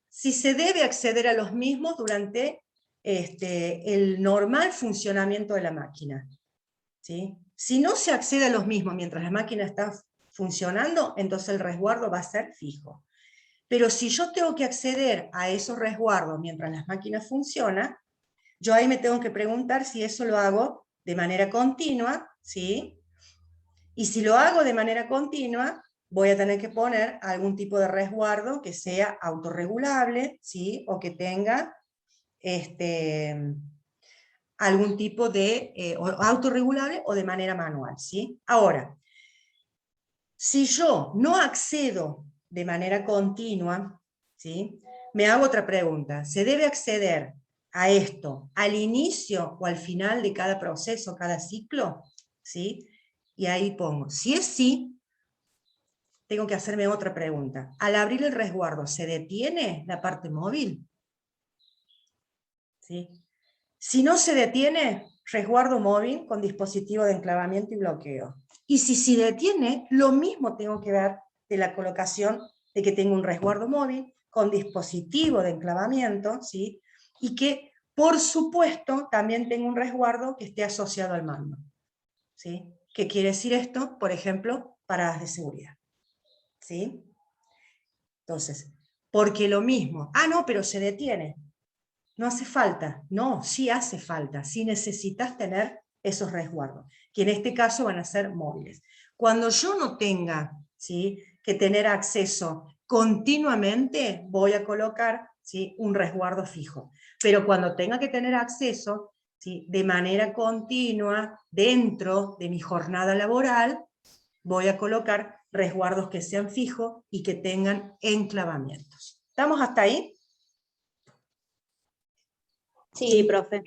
Si se debe acceder a los mismos durante el normal funcionamiento de la máquina, ¿sí? Si no se accede a los mismos mientras la máquina está funcionando, entonces el resguardo va a ser fijo. Pero si yo tengo que acceder a esos resguardos mientras las máquinas funcionan, yo ahí me tengo que preguntar si eso lo hago de manera continua, ¿sí? Y si lo hago de manera continua, voy a tener que poner algún tipo de resguardo que sea autorregulable, ¿sí?, o que tenga algún tipo de autorregulable o de manera manual, ¿sí? Ahora, si yo no accedo de manera continua, ¿sí?, me hago otra pregunta. ¿Se debe acceder a esto al inicio o al final de cada proceso, cada ciclo? ¿Sí? Y ahí pongo, si es sí, tengo que hacerme otra pregunta. Al abrir el resguardo, ¿se detiene la parte móvil? ¿Sí? Si no se detiene, resguardo móvil con dispositivo de enclavamiento y bloqueo. Y si detiene, lo mismo tengo que ver de la colocación de que tengo un resguardo móvil con dispositivo de enclavamiento, ¿sí? Y que, por supuesto, también tengo un resguardo que esté asociado al mando, ¿sí? ¿Qué quiere decir esto? Por ejemplo, paradas de seguridad, ¿sí? Entonces, porque lo mismo, no, pero se detiene, no hace falta, no, sí hace falta, sí necesitas tener esos resguardos, que en este caso van a ser móviles. Cuando yo no tenga, ¿sí?, que tener acceso continuamente, voy a colocar, ¿sí?, un resguardo fijo. Pero cuando tenga que tener acceso, ¿sí?, de manera continua, dentro de mi jornada laboral, voy a colocar resguardos que sean fijos y que tengan enclavamientos. ¿Estamos hasta ahí? Sí, profe.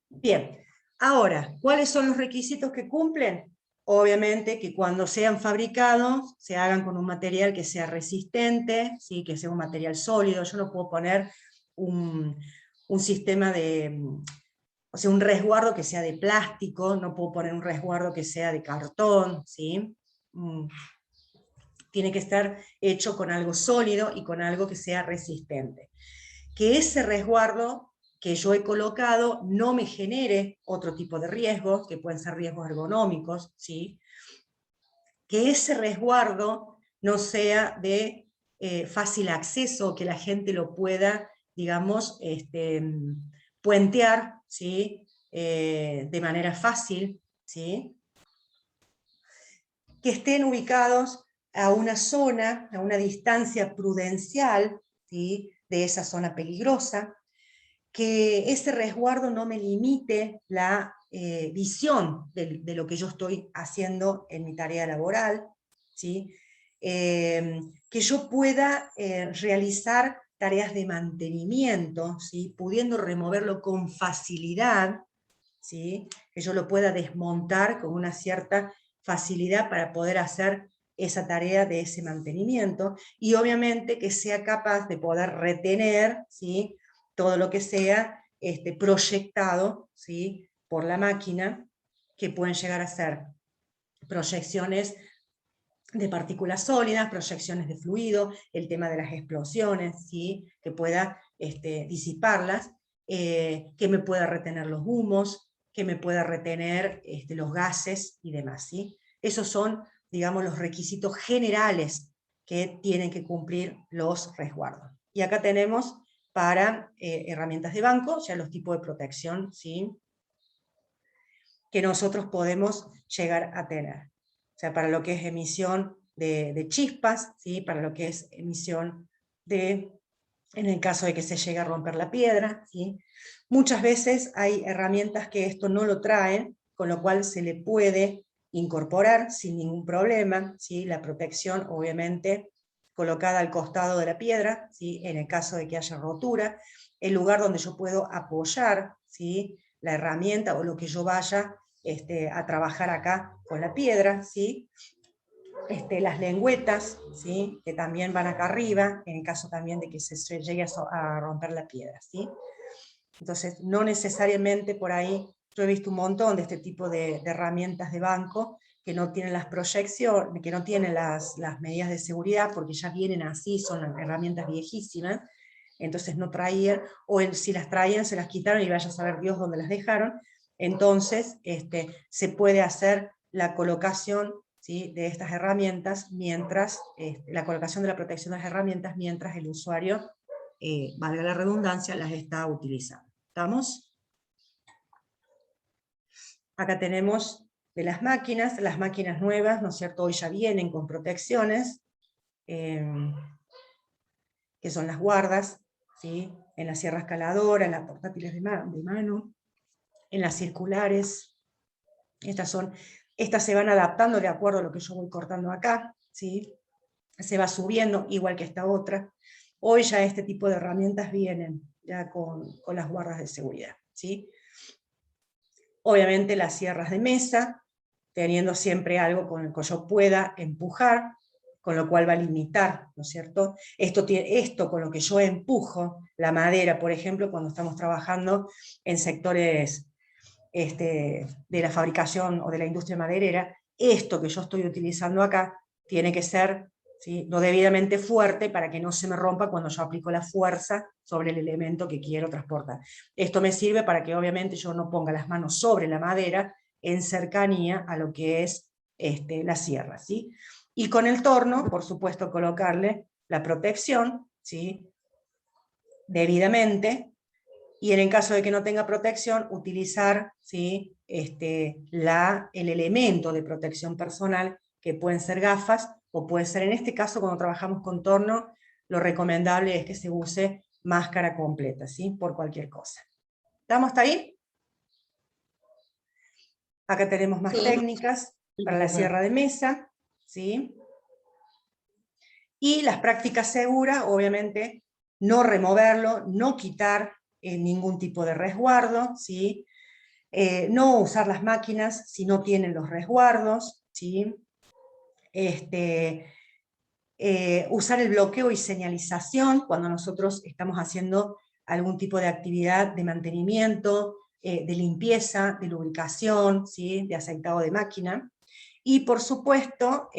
Bien, ahora, ¿cuáles son los requisitos que cumplen? Obviamente que cuando sean fabricados, se hagan con un material que sea resistente, ¿sí?, que sea un material sólido. Yo no puedo poner un sistema de, o sea, un resguardo que sea de plástico, no puedo poner un resguardo que sea de cartón, ¿sí? Tiene que estar hecho con algo sólido y con algo que sea resistente. Que ese resguardo que yo he colocado no me genere otro tipo de riesgos, que pueden ser riesgos ergonómicos, ¿sí? Que ese resguardo no sea de fácil acceso, que la gente lo pueda, digamos, puentear, ¿sí?, de manera fácil, ¿sí? Que estén ubicados a una zona, a una distancia prudencial, ¿sí?, de esa zona peligrosa, que ese resguardo no me limite la visión de lo que yo estoy haciendo en mi tarea laboral, ¿sí? Que yo pueda realizar tareas de mantenimiento, ¿sí?, pudiendo removerlo con facilidad, ¿sí?, que yo lo pueda desmontar con una cierta facilidad para poder hacer esa tarea de ese mantenimiento, y obviamente que sea capaz de poder retener, ¿sí?, todo lo que sea proyectado, ¿sí?, por la máquina, que pueden llegar a ser proyecciones de partículas sólidas, proyecciones de fluido, el tema de las explosiones, ¿sí?, que pueda disiparlas, que me pueda retener los humos, que me pueda retener los gases y demás, ¿sí? Esos son, digamos, los requisitos generales que tienen que cumplir los resguardos. Y acá tenemos para herramientas de banco, ya los tipos de protección, ¿sí?, que nosotros podemos llegar a tener. O sea, para lo que es emisión de chispas, ¿sí?, para lo que es emisión en el caso de que se llegue a romper la piedra, ¿sí? Muchas veces hay herramientas que esto no lo traen, con lo cual se le puede incorporar sin ningún problema, ¿sí?, la protección, obviamente, colocada al costado de la piedra, ¿sí?, en el caso de que haya rotura, el lugar donde yo puedo apoyar, ¿sí?, la herramienta o lo que yo vaya a trabajar acá con la piedra, ¿sí? Las lengüetas, ¿sí?, que también van acá arriba, en el caso también de que se llegue a romper la piedra, ¿sí? Entonces, no necesariamente por ahí, yo he visto un montón de este tipo de herramientas de banco que no tienen las proyecciones, que no tienen las medidas de seguridad, porque ya vienen así, son herramientas viejísimas, entonces no traían, o si las traían se las quitaron y vaya a saber Dios dónde las dejaron. Entonces se puede hacer la colocación, ¿sí?, de estas herramientas, mientras, la colocación de la protección de las herramientas, mientras el usuario, valga la redundancia, las está utilizando. ¿Estamos? Acá tenemos de las máquinas nuevas, ¿no es cierto?, hoy ya vienen con protecciones, que son las guardas, ¿sí?, en la sierra escaladora, en las portátiles de mano, en las circulares. Estas se van adaptando de acuerdo a lo que yo voy cortando acá, ¿sí? Se va subiendo, igual que esta otra. Hoy ya este tipo de herramientas vienen ya con las guardas de seguridad, ¿sí? Obviamente las sierras de mesa, teniendo siempre algo con el que yo pueda empujar, con lo cual va a limitar, ¿no es cierto? Esto con lo que yo empujo la madera, por ejemplo, cuando estamos trabajando en sectores de la fabricación o de la industria maderera, esto que yo estoy utilizando acá tiene que ser, ¿sí?, lo debidamente fuerte para que no se me rompa cuando yo aplico la fuerza sobre el elemento que quiero transportar. Esto me sirve para que obviamente yo no ponga las manos sobre la madera en cercanía a lo que es la sierra, ¿sí? Y con el torno, por supuesto, colocarle la protección, ¿sí?, debidamente, y en el caso de que no tenga protección, utilizar, ¿sí?, el elemento de protección personal, que pueden ser gafas, o puede ser, en este caso, cuando trabajamos con torno, lo recomendable es que se use máscara completa, ¿sí?, por cualquier cosa. ¿Estamos hasta ahí? Acá tenemos más técnicas para la sierra de mesa, ¿sí? Y las prácticas seguras, obviamente, no removerlo, no quitar ningún tipo de resguardo, ¿sí? No usar las máquinas si no tienen los resguardos, ¿sí? Usar el bloqueo y señalización cuando nosotros estamos haciendo algún tipo de actividad de mantenimiento, de limpieza, de lubricación, ¿sí?, de aceitado de máquina. Y por supuesto,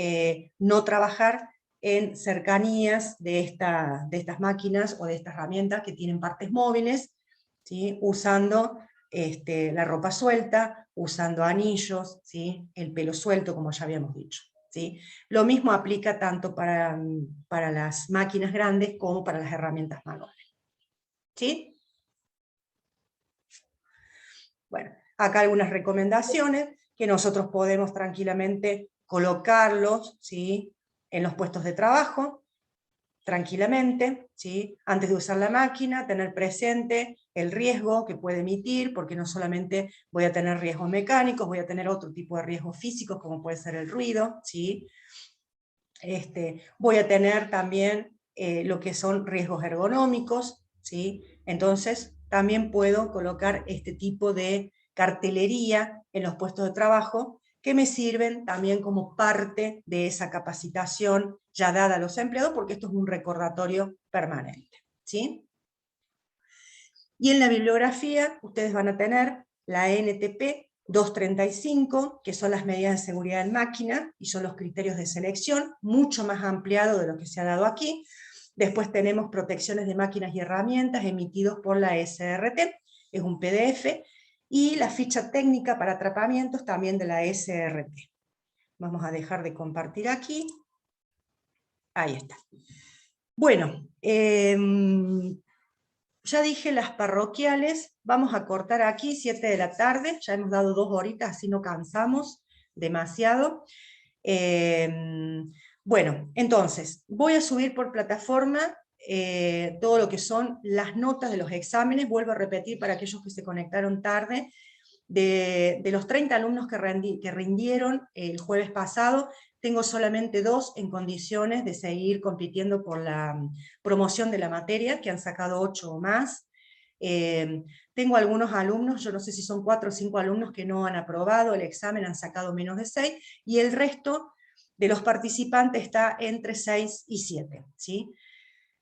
no trabajar en cercanías de estas máquinas o de estas herramientas que tienen partes móviles, ¿sí?, usando la ropa suelta, usando anillos, ¿sí?, el pelo suelto, como ya habíamos dicho, ¿sí? Lo mismo aplica tanto para las máquinas grandes como para las herramientas manuales, ¿sí? Bueno, acá algunas recomendaciones que nosotros podemos tranquilamente colocarlos, ¿sí?, en los puestos de trabajo, tranquilamente, ¿sí?, antes de usar la máquina, tener presente el riesgo que puede emitir, porque no solamente voy a tener riesgos mecánicos, voy a tener otro tipo de riesgos físicos, como puede ser el ruido, ¿sí? Voy a tener también lo que son riesgos ergonómicos, ¿sí? Entonces, también puedo colocar este tipo de cartelería en los puestos de trabajo que me sirven también como parte de esa capacitación ya dada a los empleados, porque esto es un recordatorio permanente, ¿sí? Y en la bibliografía ustedes van a tener la NTP 235, que son las medidas de seguridad en máquina, y son los criterios de selección, mucho más ampliado de lo que se ha dado aquí. Después tenemos protecciones de máquinas y herramientas emitidos por la SRT, es un PDF, y la ficha técnica para atrapamientos también de la SRT. Vamos a dejar de compartir aquí. Ahí está. Bueno, ya dije las parroquiales, vamos a cortar aquí 7 de la tarde, ya hemos dado 2 horitas, así no cansamos demasiado. Bueno, entonces, voy a subir por plataforma todo lo que son las notas de los exámenes, vuelvo a repetir para aquellos que se conectaron tarde, de los 30 alumnos que rindieron el jueves pasado, tengo solamente 2 en condiciones de seguir compitiendo por la promoción de la materia, que han sacado 8 o más. Tengo algunos alumnos, yo no sé si son 4 o 5 alumnos que no han aprobado el examen, han sacado menos de 6, y el resto de los participantes está entre 6 y 7, ¿sí?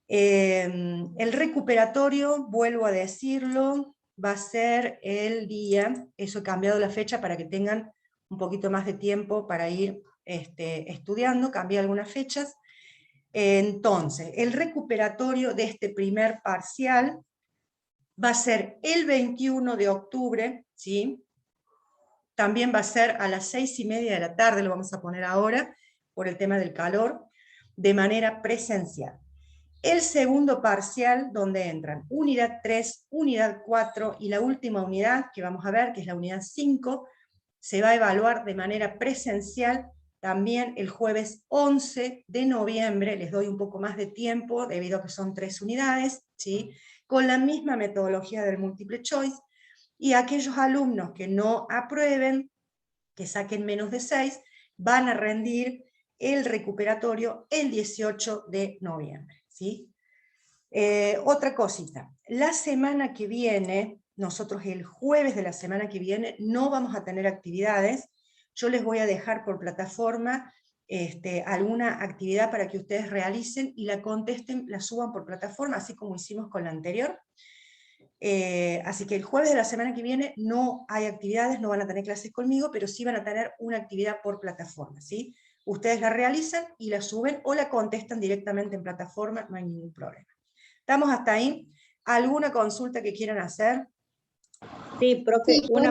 El recuperatorio, vuelvo a decirlo, va a ser el día, eso he cambiado la fecha para que tengan un poquito más de tiempo para ir estudiando, cambié algunas fechas. Entonces, el recuperatorio de este primer parcial va a ser el 21 de octubre, ¿sí? También va a ser a las 6:30 de la tarde, lo vamos a poner ahora, por el tema del calor, de manera presencial. El segundo parcial, donde entran unidad 3, unidad 4 y la última unidad que vamos a ver, que es la unidad 5, se va a evaluar de manera presencial también el jueves 11 de noviembre, les doy un poco más de tiempo debido a que son 3 unidades, ¿sí?, con la misma metodología del multiple choice, y aquellos alumnos que no aprueben, que saquen menos de 6, van a rendir el recuperatorio el 18 de noviembre. ¿Sí? Otra cosita, la semana que viene, nosotros el jueves de la semana que viene no vamos a tener actividades, yo les voy a dejar por plataforma alguna actividad para que ustedes realicen y la contesten, la suban por plataforma, así como hicimos con la anterior. Así que el jueves de la semana que viene no hay actividades, no van a tener clases conmigo, pero sí van a tener una actividad por plataforma, ¿sí? Ustedes la realizan y la suben o la contestan directamente en plataforma, no hay ningún problema. ¿Estamos hasta ahí? ¿Alguna consulta que quieran hacer? Sí, profe, Sí, una